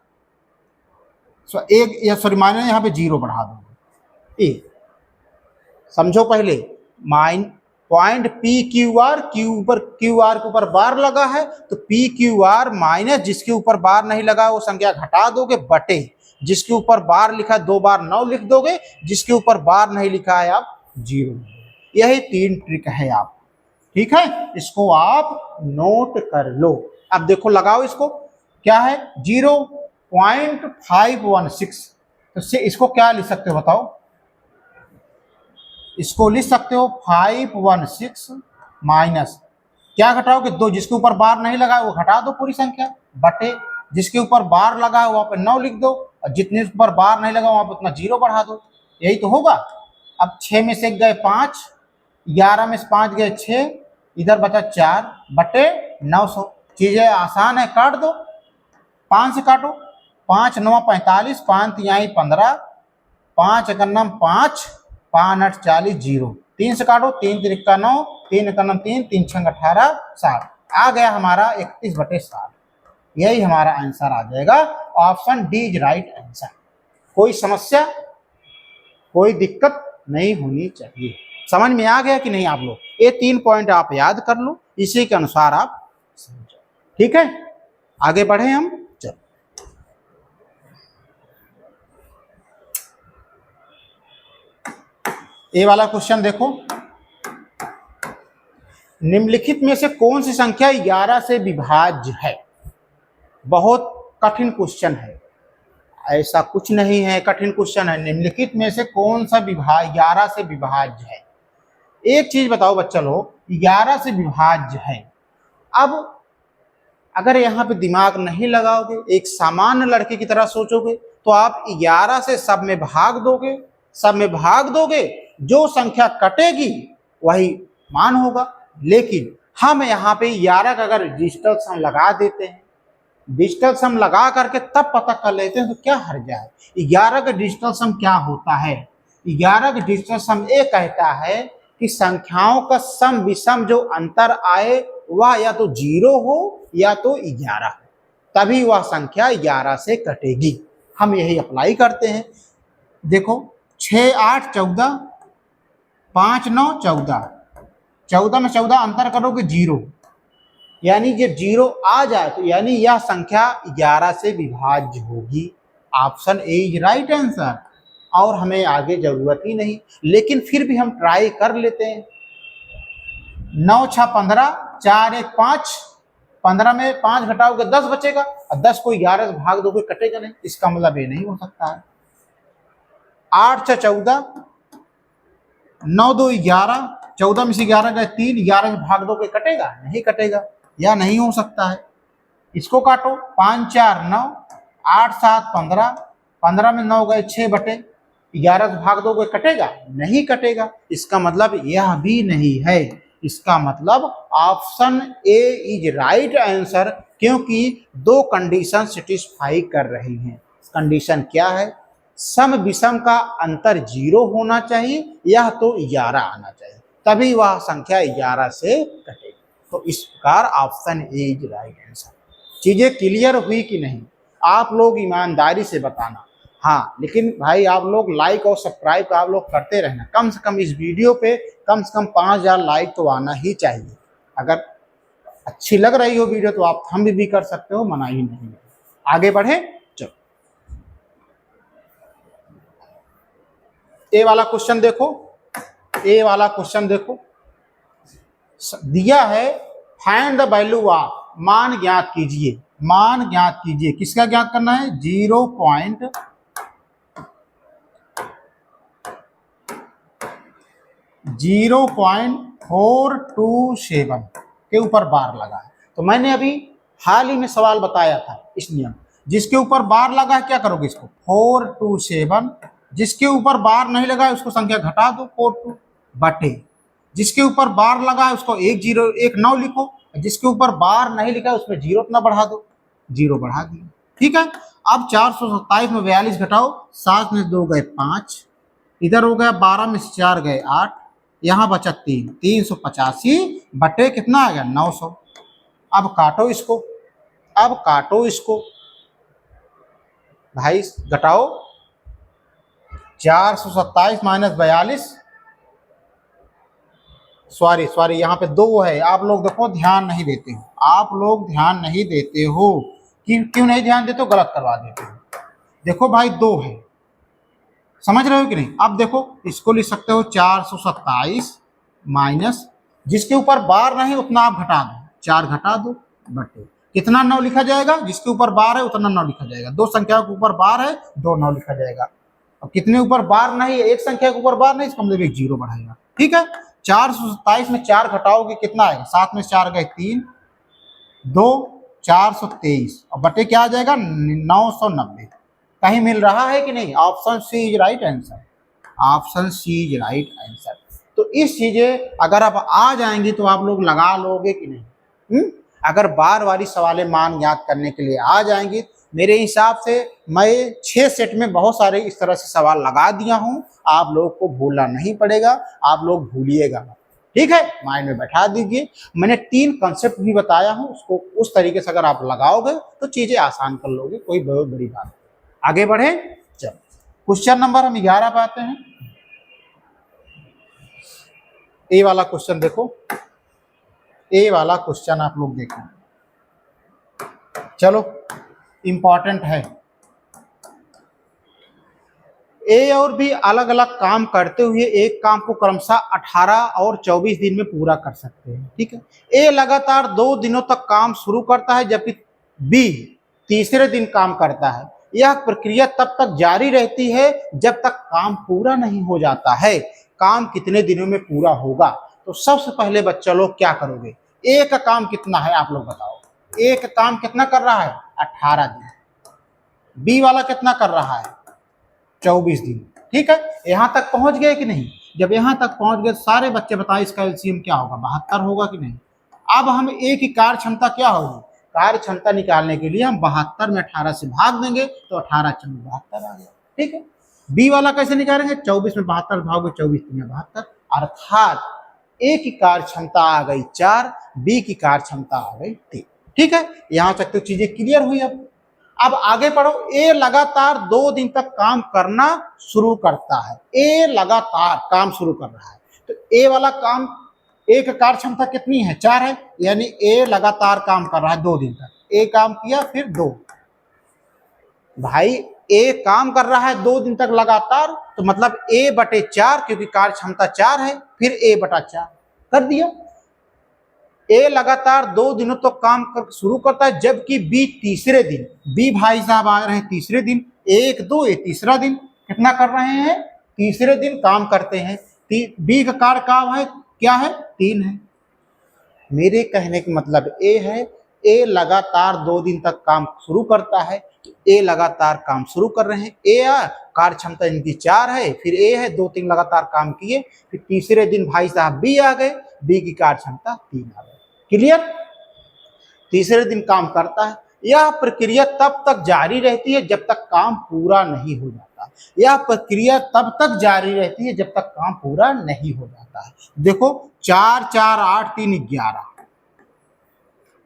एक या सॉरी माइनस यहाँ पे 0 बढ़ा दोगे। ए समझो पहले, पॉइंट PQR, QR के ऊपर बार लगा है तो PQR माइनस जिसके ऊपर बार नहीं लगा वो संख्या घटा दोगे, बटे जिसके ऊपर बार लिखा है 2 बार 9 लिख दोगे, जिसके ऊपर बार नहीं लिखा है आप 0। यही 3 ट्रिक है आप। ठीक है, इसको आप नोट कर लो। अब देखो लगाओ इसको, क्या है? 0.516। तो इसको क्या लिख सकते हो बताओ? इसको लिख सकते हो 516 माइनस, क्या घटाओगे? 2, जिसके ऊपर बार नहीं लगा वो घटा दो पूरी संख्या, बटे जिसके ऊपर बार लगा वहां पर 9 लिख दो, और जितने ऊपर बार नहीं लगा वहां पर उतना 0 बढ़ा दो। यही तो होगा। अब 6 में से 1 गए 5, 11 में से 5 गए 6, इधर बचा 4 बटे 900। चीजें आसान है, काट दो, 5 से काटो, 5 9 45, 5 3 15, 5 1 5, 5 8 40, 0। 3 से काटो, 3 3 9, 3 1 3, 3 6 18, 60। आ गया हमारा 31/60। यही हमारा आंसर आ जाएगा। Option D is right answer. कोई समस्या, कोई दिक्कत नहीं होनी चाहिए। समझ में आ गया कि नहीं आप लोग? ये 3 पॉइंट आप याद कर लो, इसी के अनुसार आप समझो। ठीक है, आगे बढ़े हम। चलो, ये वाला क्वेश्चन देखो, निम्नलिखित में से कौन सी संख्या 11 से विभाज्य है? बहुत कठिन क्वेश्चन है, ऐसा कुछ नहीं है, कठिन क्वेश्चन है। निम्नलिखित में से कौन सा 11 से विभाज्य है? एक चीज बताओ बच्चा लोग, 11 से विभाज्य है। अब अगर यहाँ पे दिमाग नहीं लगाओगे, एक सामान्य लड़के की तरह सोचोगे, तो आप 11 से सब में भाग दोगे, सब में भाग दोगे, जो संख्या कटेगी वही मान होगा। लेकिन हम यहाँ पे 11 का अगर डिजिटल सम लगा देते हैं, डिजिटल सम लगा करके तब पता कर लेते हैं तो क्या हर्ज है? 11 का डिजिटल सम क्या होता है? 11 का डिजिटल सम ये कहता है कि संख्याओं का सम विषम जो अंतर आए वह या तो 0 हो या तो 11 हो, तभी वह संख्या 11 से कटेगी। हम यही अप्लाई करते हैं। देखो 6 8 14, 5 9 14, 14 में 14 अंतर करोगे 0, यानी जब 0 आ जाए तो यानी यह संख्या 11 से विभाज्य होगी। Option A is right answer, और हमें आगे जरूरत ही नहीं। लेकिन फिर भी हम ट्राई कर लेते हैं। 9 6 15, 4 1 5, 15 में 5 घटाओगे 10 बचेगा, और 10 को 11 से भाग दोगे कटेगा नहीं, इसका मतलब ये नहीं हो सकता है। 8 से 14, 9 2 11, 14 में से 11 गए 3, 11 से भाग दोगे कटेगा नहीं, कटेगा, या नहीं हो सकता है। इसको काटो, 5 4 9, 8 7 15, 15 में 9 गए 6 बटे 11 से भाग दोगे कटेगा नहीं, कटेगा, इसका मतलब यह भी नहीं है। इसका मतलब option A is right answer, क्योंकि दो कंडीशन सेटिस्फाई कर रही हैं। कंडीशन क्या है? सम विषम का अंतर 0 होना चाहिए, यह तो 11 आना चाहिए, तभी वह संख्या 11 से कटेगी। तो इस प्रकार option A is right answer. चीजें क्लियर हुई कि नहीं? आप लोग ईमानदारी से बताना। हाँ, लेकिन भाई आप लोग लाइक और सब्सक्राइब आप लोग करते रहना, कम से कम इस वीडियो पे कम से कम 5000 लाइक तो आना ही चाहिए। अगर अच्छी लग रही हो वीडियो तो आप हम भी कर सकते हो, मना ही नहीं है। आगे बढ़े, चलो ए वाला क्वेश्चन देखो। ए वाला क्वेश्चन देखो, दिया है फाइंड द वैल्यू ऑफ, मान ज्ञात कीजिए, मान ज्ञात कीजिए, किसका ज्ञात करना है? 0.427 के ऊपर बार लगा है। तो मैंने अभी हाल ही में सवाल बताया था इस नियम, जिसके ऊपर बार लगा है क्या करोगे? इसको 427, जिसके ऊपर बार नहीं लगा है उसको संख्या घटा दो 42 बटे, जिसके ऊपर बार लगा है उसको 9 लिखो, जिसके ऊपर बार नहीं लिखा है उसमें 0 अपना बढ़ा दो, 0 बढ़ा दिया, ठीक है। अब 427 में 42 घटाओ, 7 में 2 गए 5, इधर हो गया 12 में 4 गए 8, यहाँ बचा 3, 385 बटे कितना आ गया? 900। अब काटो इसको, अब काटो इसको भाई, घटाओ 427 माइनस 42, सॉरी यहाँ पे 2 है। आप लोग देखो ध्यान नहीं देते हो, आप लोग ध्यान नहीं देते हो, क्यों नहीं ध्यान देते हो? गलत करवा देते हो। देखो भाई 2 है, समझ रहे हो कि नहीं? अब देखो इसको लिख सकते हो 427 माइनस, जिसके ऊपर बार नहीं उतना आप घटा दो, 4 घटा दो बटे कितना 9 लिखा जाएगा? जिसके ऊपर बार है उतना 9 लिखा जाएगा। 2 संख्याओं के ऊपर बार है 2 9 लिखा जाएगा। अब कितने ऊपर बार नहीं है? एक संख्या के ऊपर बार नहीं, इसका मतलब 0 बढ़ाएगा, ठीक है। 427 में 4 घटाओगे कितना आएगा? 7 में 4 गए 3, 2 423 और बटे क्या आ जाएगा? 990। कहीं मिल रहा है कि नहीं? Option C is right answer, option C is right answer. तो इस चीजें अगर आप आ जाएंगी तो आप लोग लगा लोगे कि नहीं? अगर बार वाली सवालें मान याद करने के लिए आ जाएंगी, मेरे हिसाब से मैं 6 सेट में बहुत सारे इस तरह से सवाल लगा दिया हूं, आप लोग को भूलना नहीं पड़ेगा, आप लोग भूलिएगा, ठीक है, माइंड में बैठा दीजिए। मैंने 3 कंसेप्ट भी बताया हूं, उसको उस तरीके से अगर आप लगाओगे तो चीजें आसान कर लोगे, कोई बहुत बड़ी बात नहीं। आगे बढ़े, चलो क्वेश्चन नंबर हम 11 पे आते हैं। ए वाला क्वेश्चन देखो, ए वाला क्वेश्चन आप लोग देखो, चलो इंपॉर्टेंट है। ए और बी अलग अलग काम करते हुए एक काम को क्रमशः 18 और 24 दिन में पूरा कर सकते हैं, ठीक है। ए लगातार 2 दिनों तक काम शुरू करता है, जबकि बी तीसरे दिन काम करता है। यह प्रक्रिया तब तक जारी रहती है जब तक काम पूरा नहीं हो जाता है। काम कितने दिनों में पूरा होगा? तो सबसे पहले बच्चा लोग क्या करोगे? ए का काम कितना है आप लोग बताओ? ए का काम कितना कर रहा है? 18 दिन। बी वाला कितना कर रहा है? 24 दिन, ठीक है। यहां तक पहुंच गए कि नहीं? जब यहां तक पहुंच गए सारे बच्चे बताएं इसका एलसीएम क्या होगा? 72 होगा कि नहीं? अब हम ए की कार्य क्षमता क्या होगी? कार्य क्षमता निकालने के लिए हम 72 में 18 से भाग देंगे तो 18 × 72 आ गया, ठीक है। बी वाला कैसे निकालेंगे? 24 में 72 भागोगे 24 × 72, अर्थात ए की कार्य क्षमता आ गई 4, बी की कार्य क्षमता आ गई 3, ठीक है। यहां तक तो चीजें क्लियर हुई। अब आगे पढ़ो। ए लगातार 2 दिन तक काम करना शुरू करता है। ए लगातार काम शुरू कर रहा है, तो ए वाला काम, ए का कार्य क्षमता कितनी है? 4 है, यानी ए लगातार काम कर रहा है 2 दिन तक। ए काम किया फिर 2, भाई ए काम कर रहा है 2 दिन तक लगातार, तो मतलब ए बटे 4, क्योंकि कार्य क्षमता 4 है, फिर ए बटा 4 कर दिया। ए लगातार 2 दिनों तक काम शुरू करता है, जबकि बी तीसरे दिन, बी भाई साहब आ रहे हैं तीसरे दिन, 1 2 ये तीसरा दिन कितना कर रहे हैं, तीसरे दिन काम करते हैं। बी का कार्य काम है क्या है, 3 है। मेरे कहने का मतलब ए है, ए लगातार 2 दिन तक काम शुरू करता है, ए लगातार काम शुरू कर रहे हैं, ए कार्य क्षमता इनकी 4 है, फिर ए है 2 3 लगातार काम किए, फिर तीसरे दिन भाई साहब बी आ गए, बी की कार्य क्षमता 3 आ गई। क्लियर, तीसरे दिन काम करता है। यह प्रक्रिया तब तक जारी रहती है जब तक काम पूरा नहीं हो जाता। यह प्रक्रिया तब तक जारी रहती है जब तक काम पूरा नहीं हो जाता है। देखो 4 4 8 3 11,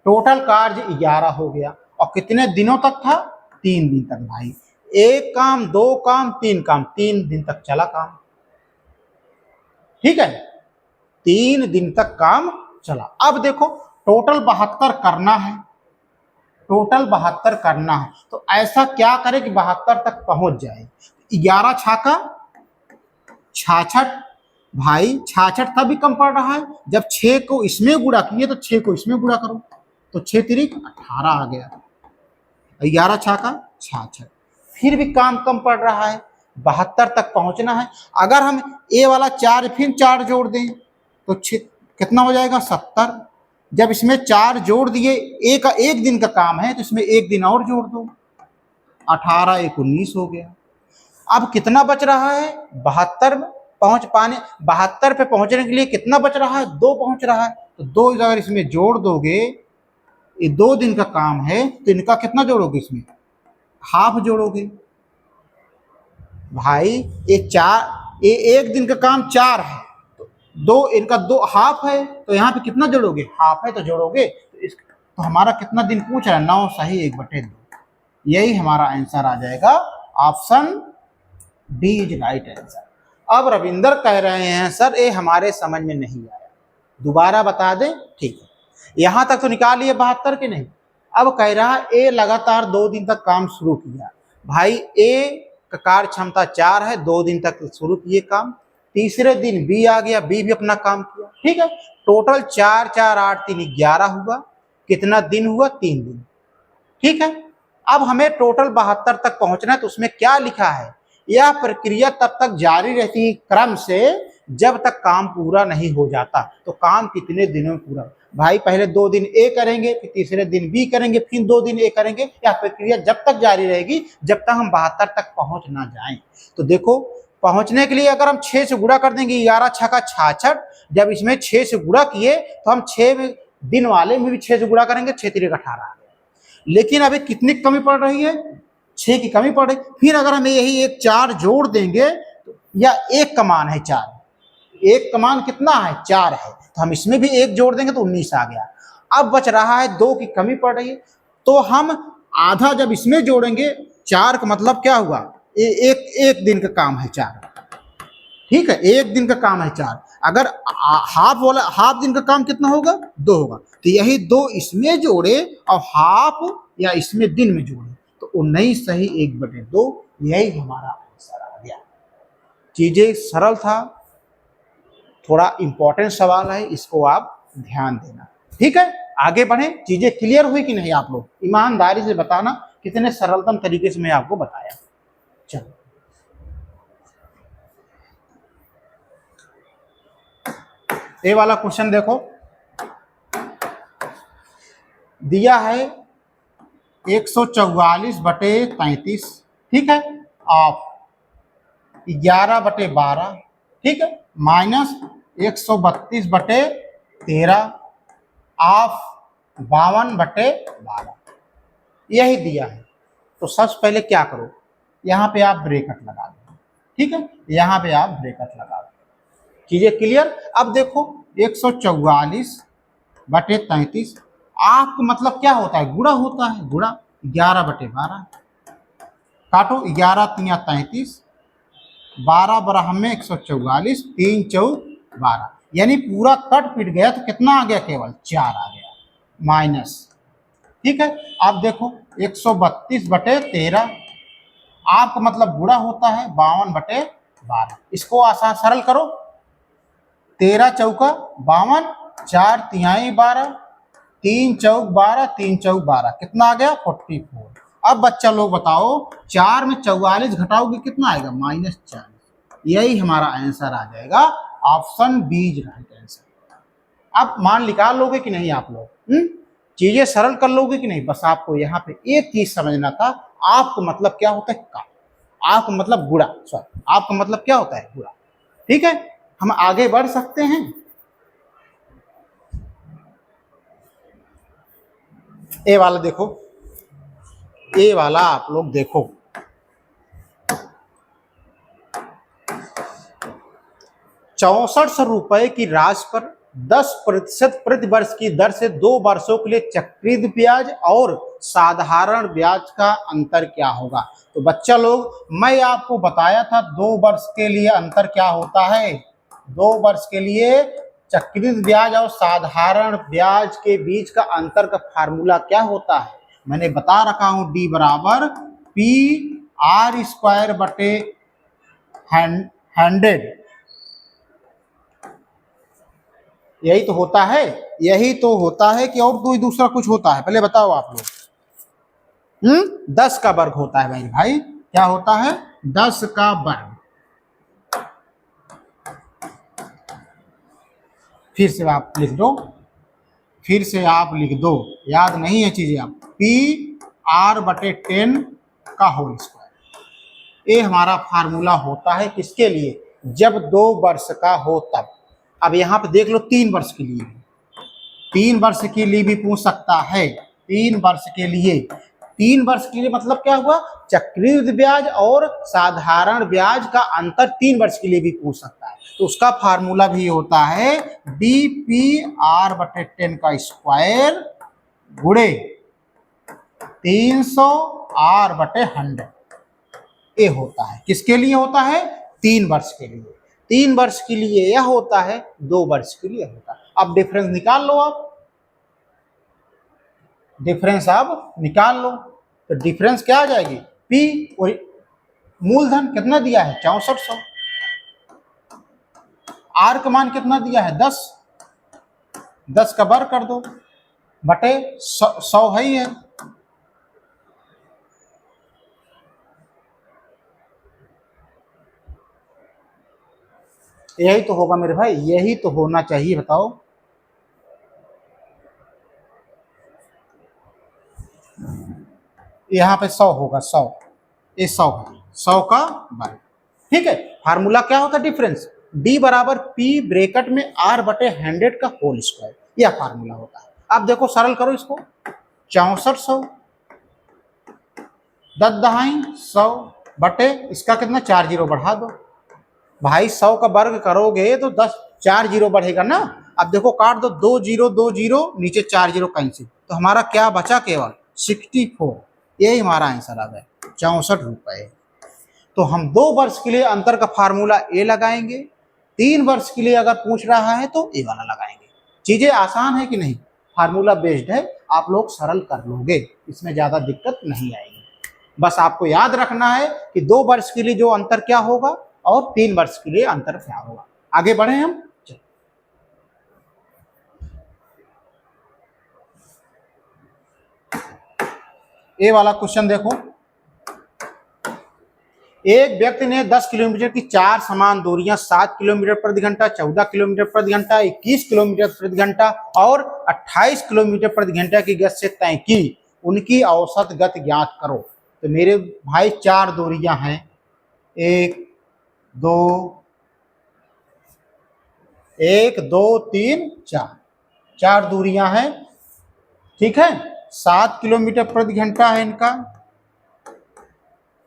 टोटल कार्य 11 हो गया, और कितने दिनों तक था, 3 दिन तक। भाई 1 काम 2 काम 3 काम, 3 दिन तक चला काम। ठीक है, 3 दिन तक काम चला। अब देखो टोटल 72 करना है, टोटल 72 करना है, तो ऐसा क्या करें कि 72 तक पहुंच जाए। 11 छाका 66, भाई 66 तभी कम पड़ रहा है जब 6 को इसमें गुणा किए, तो 6 को इसमें गुणा करो, तो 6 तिरिक 18 आ गया। 11 छाका 66, फिर भी काम कम पड़ रहा है, 72 तक पहुंचना है। अगर हम ए वाला 4 फिर 4 जोड़ दें तो कितना हो जाएगा, 70। जब इसमें 4 जोड़ दिए, ए का 1 दिन का काम है तो इसमें 1 दिन और जोड़ दो, 18 1 19 हो गया। अब कितना बच रहा है, 72 पे पहुंचने के लिए कितना बच रहा है, 2 पहुंच रहा है, तो 2 अगर इसमें जोड़ दोगे, ये 2 दिन का काम है तो इनका कितना जोड़ोगे, इसमें हाफ जोड़ोगे। भाई ये 1 दिन का काम 4 है, तो 2 इनका 2 हाफ है, तो यहाँ पे कितना जोड़ोगे, हाफ है तो जोड़ोगे, तो हमारा कितना दिन पूछ रहा है, 9 सही 1/2। यही हमारा आंसर आ जाएगा, option D is right answer. अब रविंदर कह रहे हैं सर ये हमारे समझ में नहीं आया, दोबारा बता दें। ठीक है, यहां तक तो निकाल लिए 72 के नहीं। अब कह रहा है ए लगातार 2 दिन तक काम शुरू किया। भाई ए का कार्य क्षमता 4 है, 2 दिन तक शुरू किए काम, तीसरे दिन बी आ गया, बी भी अपना काम किया। ठीक है, टोटल 4 4 8 3 11 हुआ, कितना दिन हुआ, 3 दिन। ठीक है, अब हमें टोटल 72 तक पहुंचना है, तो उसमें क्या लिखा है, यह प्रक्रिया तब तक जारी रहती है क्रम से जब तक काम पूरा नहीं हो जाता। तो काम कितने दिनों में पूरा, भाई पहले 2 दिन ए करेंगे, फिर तीसरे दिन बी करेंगे, फिर 2 दिन ए करेंगे। यह प्रक्रिया जब तक जारी रहेगी जब तक हम 72 तक पहुंच ना जाएं। तो देखो पहुंचने के लिए अगर हम 6 से गुणा कर देंगे, 11 छक्का 66, जब इसमें 6 से गुणा किए तो हम 6 दिन वाले में भी 6 से गुणा करेंगे, 6 तिरिक 18। लेकिन अभी कितनी कमी पड़ रही है, 6 की कमी पड़ रही। फिर अगर हमें यही एक 4 जोड़ देंगे, या 1 का मान है 4, 1 का मान कितना है, 4 है, तो हम इसमें भी 1 जोड़ देंगे तो 19 आ गया। अब बच रहा है 2 की कमी पड़ रही है, तो हम आधा जब इसमें जोड़ेंगे, 4 का मतलब क्या हुआ, एक दिन का काम है 4। ठीक है, 1 दिन का काम है 4, अगर हाफ दिन का काम कितना होगा, 2 होगा, तो यही 2 इसमें जोड़े और हाफ या इसमें दिन में जोड़े, तो 19 सही 1/2, यही हमारा आंसर आ गया। चीजें सरल था, थोड़ा इंपॉर्टेंट सवाल है, इसको आप ध्यान देना। ठीक है, आगे बढ़े। चीजें क्लियर हुई कि नहीं, आप लोग ईमानदारी से बताना कितने सरलतम तरीके से मैं आपको बताया। चलो ये वाला क्वेश्चन देखो, दिया है 144/33, ठीक है, ऑफ 11/12, ठीक है, माइनस 132/13 ऑफ 52/12, यही दिया है। तो सबसे पहले क्या करो, यहाँ पे आप ब्रैकेट लगा दो। ठीक है, यहाँ पे आप ब्रैकेट लगा दो। चीजें क्लियर। अब देखो 144/33, आपको मतलब क्या होता है, गुणा होता है, गुणा 11/12, काटो 11 3 33, 12 बराबर में 144, 3 4 12, यानी पूरा कट पिट गया तो कितना आ गया, केवल 4 आ गया, माइनस। ठीक है, अब देखो 132/13, आपका मतलब गुणा होता है 52/12, इसको आसान सरल करो, 13 चौका 52, 4 तिहाई 12, 3 चौक 12, 3 चौक 12, कितना आ गया 44। अब बच्चा लोग बताओ 4 में 44 घटाओगे कितना आएगा -40। यही हमारा आंसर आ जाएगा, option B is right answer. आप मान निकाल लोगे कि नहीं आप लोग? चीजें सरल कर लोगे कि नहीं? बस आपको यहाँ पे एक चीज समझना था, आपको मतलब क्या होता है का, आपको मतलब गुणा, सॉरी आपको मतलब क्या होता है गुणा। ठीक है, हम आगे बढ़ सकते हैं। ए वाला देखो, ए वाला आप लोग देखो, 6400 रुपए की राशि पर 10% प्रति वर्ष की दर से 2 वर्षों के लिए चक्रवृद्धि ब्याज और साधारण ब्याज का अंतर क्या होगा? तो बच्चा लोग, मैं आपको बताया था 2 वर्ष के लिए अंतर क्या होता है। 2 वर्ष के लिए चक्रवृद्धि ब्याज और साधारण ब्याज के बीच का अंतर का फार्मूला क्या होता है? मैंने बता रखा हूं, डी बराबर पी आर स्क्वायर बटे 100। यही तो होता है, यही तो होता है कि और कोई दूसरा कुछ होता है? पहले बताओ आप लोग। 10 का वर्ग होता है भाई, क्या होता है? 10 का वर्ग। फिर से आप लिख दो, फिर से आप लिख दो, याद नहीं है चीजें आप, पी आर बटे 10 का होल स्क्वायर। ये हमारा फार्मूला होता है किसके लिए? जब 2 वर्ष का हो तब। अब यहाँ पे देख लो 3 वर्ष के लिए, 3 वर्ष के लिए भी पूछ सकता है। 3 वर्ष के लिए, 3 वर्ष के लिए मतलब क्या हुआ? चक्रवृद्धि ब्याज और साधारण ब्याज का अंतर 3 वर्ष के लिए भी पूछ सकता है। तो उसका फार्मूला भी होता है डी पी आर बटे 10 का स्क्वायर गुणे 300 आर बटे 100। ये होता है किसके लिए होता है? 3 वर्ष के लिए। 3 वर्ष के लिए यह होता है, 2 वर्ष के लिए होता है। अब डिफरेंस निकाल लो, आप डिफरेंस अब निकाल लो। तो डिफरेंस क्या आ जाएगी? पी, मूलधन कितना दिया है? 6400। आर का मान कितना दिया है? 10। 10 का वर्ग कर दो बटे 100 है ही है। यही तो होगा मेरे भाई, यही तो होना चाहिए। बताओ, यहाँ पे 100 होगा, 100, ये 100 है, 100 का वर्ग। ठीक है, फार्मूला क्या होता है? डिफरेंस। डी बराबर पी ब्रैकेट में आर बटे 100 का होल स्क्वायर, यह फार्मूला होता है। अब देखो सरल करो इसको, 6400 10 दहाई 100 बटे इसका कितना 4 जीरो बढ़ा दो भाई, 100 का वर्ग करोगे तो 10 4 जीरो बढ़ेगा ना। अब देखो काट दो, 2 जीरो 2 जीरो, नीचे 4 जीरो कैंसिल, तो हमारा क्या बचा? केवल 64। यही हमारा आंसर आ गया, 64 रुपए। तो हम 2 वर्ष के लिए अंतर का फार्मूला ए लगाएंगे, 3 वर्ष के लिए अगर पूछ रहा है तो ए वाला लगाएंगे। चीजें आसान है कि नहीं? फार्मूला बेस्ड है, आप लोग सरल कर लोगे, इसमें ज्यादा दिक्कत नहीं आएगी। बस आपको याद रखना है कि 2 वर्ष के लिए जो अंतर क्या होगा और 3 वर्ष के लिए अंतर क्या होगा। आगे बढ़े हम। ए वाला क्वेश्चन देखो, एक व्यक्ति ने 10 किलोमीटर की 4 समान दूरियां 7 किलोमीटर प्रति घंटा, 14 किलोमीटर प्रति घंटा, 21 किलोमीटर प्रति घंटा और 28 किलोमीटर प्रति घंटा की गति से तय की। उनकी औसत गति ज्ञात करो। तो मेरे भाई 4 दूरियां हैं, 1 2 3 4, 4 दूरियां हैं। ठीक है, 7 किलोमीटर प्रति घंटा है इनका,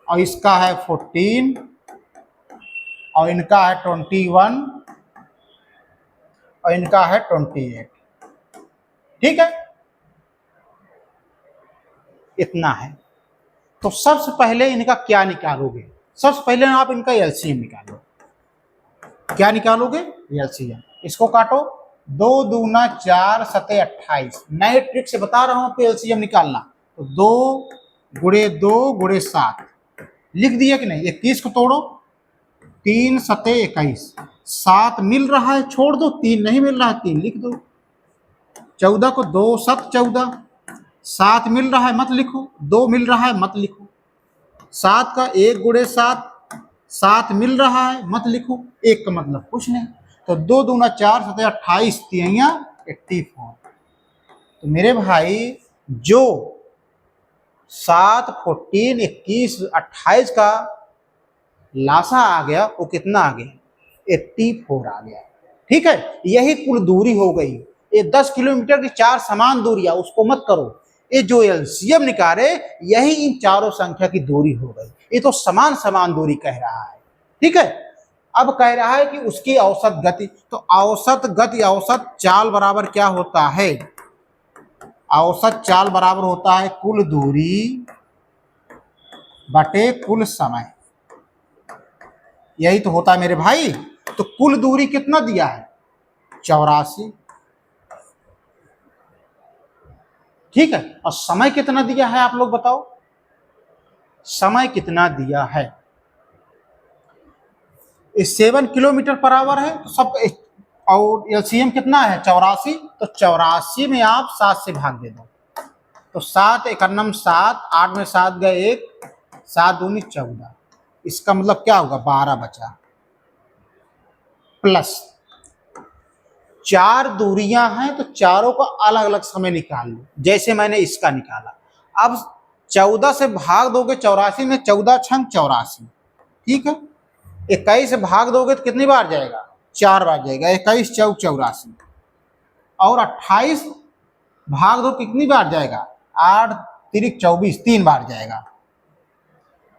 और इसका है 14, और इनका है 21, और इनका है 28। ठीक है, इतना है। तो सबसे पहले इनका क्या निकालोगे? सबसे पहले आप इनका एलसीएम निकालो। क्या निकालोगे? एलसीएम। इसको काटो, 2 दूना 4 सते 28। नए ट्रिक से बता रहा हूं आपको एलसीएम निकालना। तो 2 गुणे 2 गुणे 7 लिख दिया कि नहीं? 21 को तोड़ो, 3 सते 21, 7 मिल रहा है छोड़ दो, 3 नहीं मिल रहा है 3 लिख दो। 14 को 2 7 14, 7 मिल रहा है मत लिखो, 2 मिल रहा है मत लिखो, 7 का 1 गुणे 7, 7 मिल रहा है मत लिखो, 1 का मतलब कुछ नहीं। तो 2 दूना 4 7 28 तिहैया 84। तो मेरे भाई जो 7 14 21 28 का लासा आ गया वो कितना आ गया, 84 आ गया। ठीक है, यही कुल दूरी हो गई। ये 10 किलोमीटर की 4 समान दूरियां, उसको मत करो, ये जो एलसीएम निकाले यही इन चारों संख्या की दूरी हो गई। ये तो समान समान दूरी कह रहा है। ठीक है, अब कह रहा है कि उसकी औसत गति। तो औसत गति, औसत चाल बराबर क्या होता है, औसत चाल बराबर होता है कुल दूरी बटे कुल समय। यही तो होता है मेरे भाई। तो कुल दूरी कितना दिया है, 84। ठीक है, और समय कितना दिया है आप लोग बताओ, समय कितना दिया है, 7 किलोमीटर पर आवर है तो सब, और एलसीएम कितना है 84। तो 84 में आप 7 से भाग दे दो, तो 7 एकन्नम 7, 8 में 7 गए 1, 7 दूनी 14। इसका मतलब क्या होगा, 12 बचा, प्लस 4 दूरियां हैं तो चारों का अलग अलग समय निकाल लो, जैसे मैंने इसका निकाला। अब 14 से भाग दोगे 84 में, 14 छंग 84। ठीक है, 21 से भाग दोगे तो कितनी बार जाएगा, 4 बार जाएगा, 21 चौक 84। और 28 भाग दो कितनी बार जाएगा, 8 तिरिक 24, 3 बार जाएगा।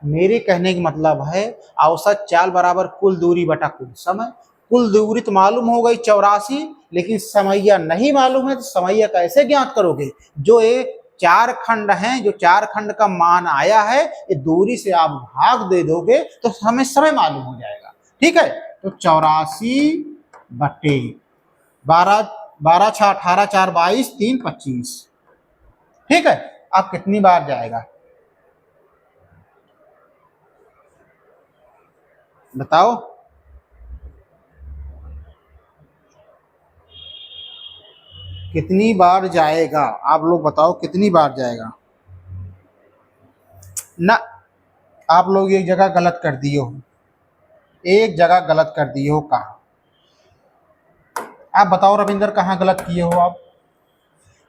मेरे कहने का मतलब है औसत चाल बराबर कुल दूरी बटा कुल समय। कुल दूरी तो मालूम हो गई 84, लेकिन समैया नहीं मालूम है, तो समैया कैसे ज्ञात करोगे। जो ये 4 खंड हैं, जो 4 खंड का मान आया है, ये दूरी से आप भाग दे दोगे तो हमें समय मालूम हो जाएगा। ठीक है, तो 84 बटे 12, 12 6 18 4 22 3 25। ठीक है, अब कितनी बार जाएगा बताओ, कितनी बार जाएगा, आप लोग बताओ कितनी बार जाएगा। ना, आप लोग एक जगह गलत कर दिए हो, एक जगह गलत कर दिए हो। कहाँ, आप बताओ रविंदर, कहाँ गलत किए हो आप।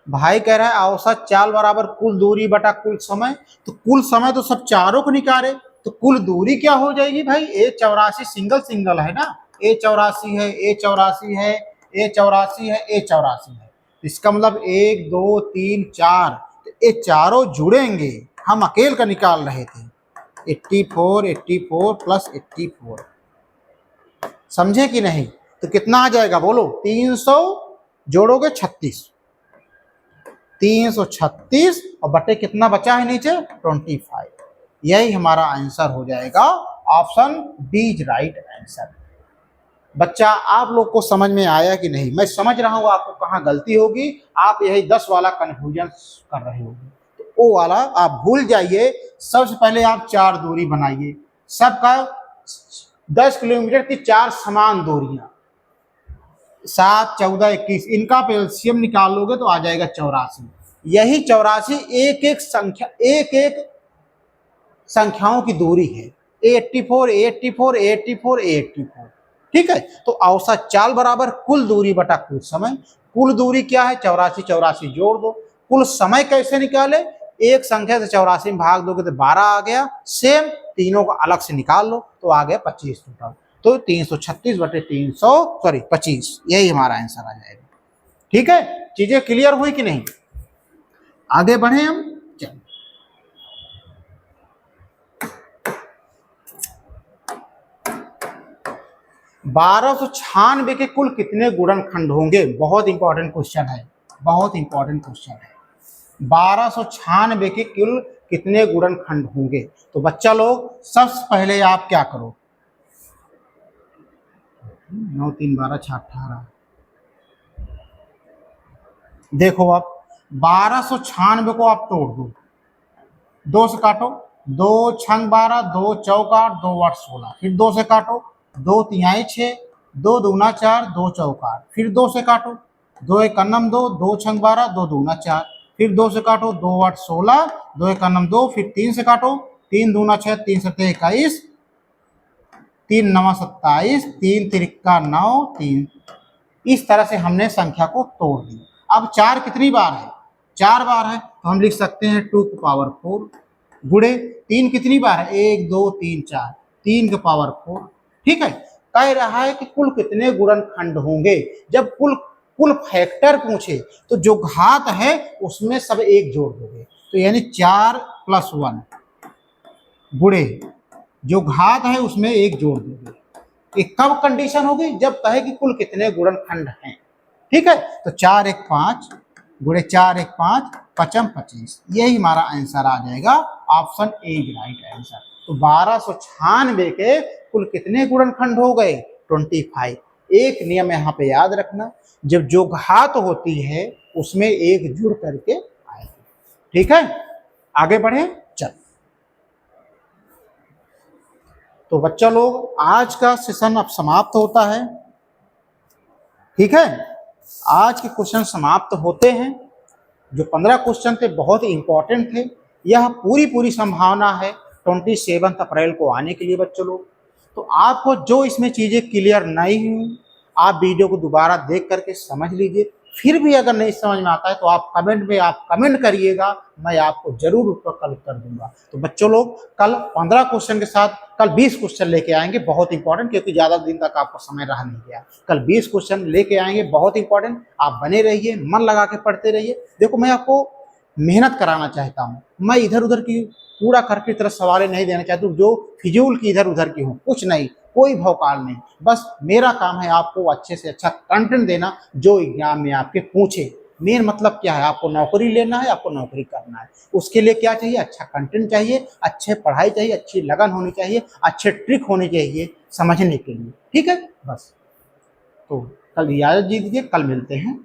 भाई कह रहा है औसत चाल बराबर कुल दूरी बटा कुल समय। तो कुल समय तो सब चारों को निकाले, तो कुल दूरी क्या हो जाएगी भाई, A84 सिंगल सिंगल है ना, A84 है, A84 है, A84 है, A84 है। इसका मतलब 1 2 3 4, तो ये चारों जुड़ेंगे। हम अकेले का निकाल रहे थे, 84 84 प्लस 84, समझे कि नहीं। तो कितना आ जाएगा बोलो, 300 जोड़ोगे 36, 336 और बटे कितना बचा है नीचे 25। यही हमारा आंसर हो जाएगा, option B is right answer. बच्चा आप लोग को समझ में आया कि नहीं, मैं समझ रहा हूँ आपको कहाँ गलती होगी, आप यही 10 वाला कंफ्यूजन कर रहे होंगे, तो वो वाला आप भूल जाइए। सबसे पहले आप 4 दूरी बनाइए, सबका 10 किलोमीटर की 4 समान दूरियां, 7 14 21, इनका आप एलसीएम निकाल लोगे तो आ जाएगा 84। यही 84 एक एक संख्या, एक एक संख्याओं की दूरी है, 84 84 84 84। ठीक है, तो औसत चाल बराबर कुल दूरी बटा कुल समय। कुल दूरी क्या है, 84 84 जोड़ दो। कुल समय कैसे निकाले, एक संख्या से 84 में भाग दोगे तो 12 आ गया, सेम तीनों को अलग से निकाल लो तो आ गया 25 टोटल। तो 336 बटे 300 सॉरी 25, यही हमारा आंसर आ जाएगा। ठीक है, चीजें क्लियर हुई कि नहीं, आगे बढ़े हम। चलो, 1296 के कुल कितने गुणनखंड होंगे, बहुत इंपॉर्टेंट क्वेश्चन है, बहुत इंपॉर्टेंट क्वेश्चन है। 1296 के कुल कितने गुणनखंड होंगे। तो बच्चा लोग सबसे पहले आप क्या करो, 9 3 12 6 18, देखो आप 1296 को आप तोड़ दो, 2 से काटो, 2 छंग 12, 2 चौक 8, 2 8 16, फिर 2 से काटो, 2 तिहाई 6, 2 दूना 4, 2 चौक 8, फिर 2 से काटो, 2 एक अन्नम 2, 2 छंग 12, 2 दूना 4, फिर 2 से काटो, 2 8 16, 2 एक अन्नम 2, फिर 3 से काटो, 3 दूना 6, 3 सत्ते 21, 3 नवा 27, 3 तिरिक्का 9, 3। इस तरह से हमने संख्या को तोड़ दिया। अब 4 कितनी बार है? 4 बार है, तो हम लिख सकते हैं 2 की पावर 4 गुणे 3 कितनी बार है? 1 2 3 4, 3 की पावर 4। ठीक है, कह रहा है कि कुल कितने गुणनखंड होंगे। जब कुल कुल फैक्टर पूछे तो जो घात है उसमें सब एक जोड़ दोगे, तो यानी 4 + 1 गुणे जो घात है उसमें एक जोड़ दोगे। ये कब कंडीशन होगी? जब कहे कि कुल कितने गुणनखंड हैं। ठीक है, तो 4 1 5 गुणे 4 1 5 पचम 25, यही हमारा आंसर आ जाएगा। Option A is right answer. तो 1296 के कुल कितने गुणनखंड हो गए? 25। एक नियम यहाँ पे याद रखना, जब जो घात होती है उसमें एक जुड़ करके आएगी। ठीक है, आगे बढ़े। चल, तो बच्चा लोग आज का सेशन अब समाप्त होता है। ठीक है, आज के क्वेश्चन समाप्त होते हैं। जो 15 क्वेश्चन थे बहुत इंपॉर्टेंट थे। यह पूरी संभावना है 27 अप्रैल को आने के लिए बच्चों लोग। तो आपको जो इसमें चीजें क्लियर नहीं हुई, आप वीडियो को दोबारा देख करके समझ लीजिए। फिर भी अगर नहीं समझ में आता है तो आप कमेंट में कमेंट करिएगा, मैं आपको जरूर उसका कल कर दूंगा। तो बच्चों लोग कल 15 क्वेश्चन के साथ कल 20 क्वेश्चन लेके आएंगे, बहुत इंपॉर्टेंट, क्योंकि ज्यादा दिन तक आपको समय रह नहीं गया। कल 20 क्वेश्चन लेके आएंगे, बहुत इंपॉर्टेंट। आप बने रहिए, मन लगा के पढ़ते रहिए। देखो, मैं आपको मेहनत कराना चाहता हूँ, मैं इधर उधर की कूड़ा करके तरह सवालें नहीं देना चाहता हूँ जो फिजूल की इधर उधर की हो, कुछ नहीं, कोई भौकाल नहीं। बस मेरा काम है आपको अच्छे से अच्छा कंटेंट देना जो एग्जाम में आपके पूछे। मेन मतलब क्या है? आपको नौकरी लेना है, आपको नौकरी करना है। उसके लिए क्या चाहिए? अच्छा कंटेंट चाहिए, अच्छे पढ़ाई चाहिए, अच्छी लगन होनी चाहिए, अच्छे ट्रिक होने चाहिए समझने के लिए। ठीक है, बस। तो कल इजाजत दीजिए, कल मिलते हैं।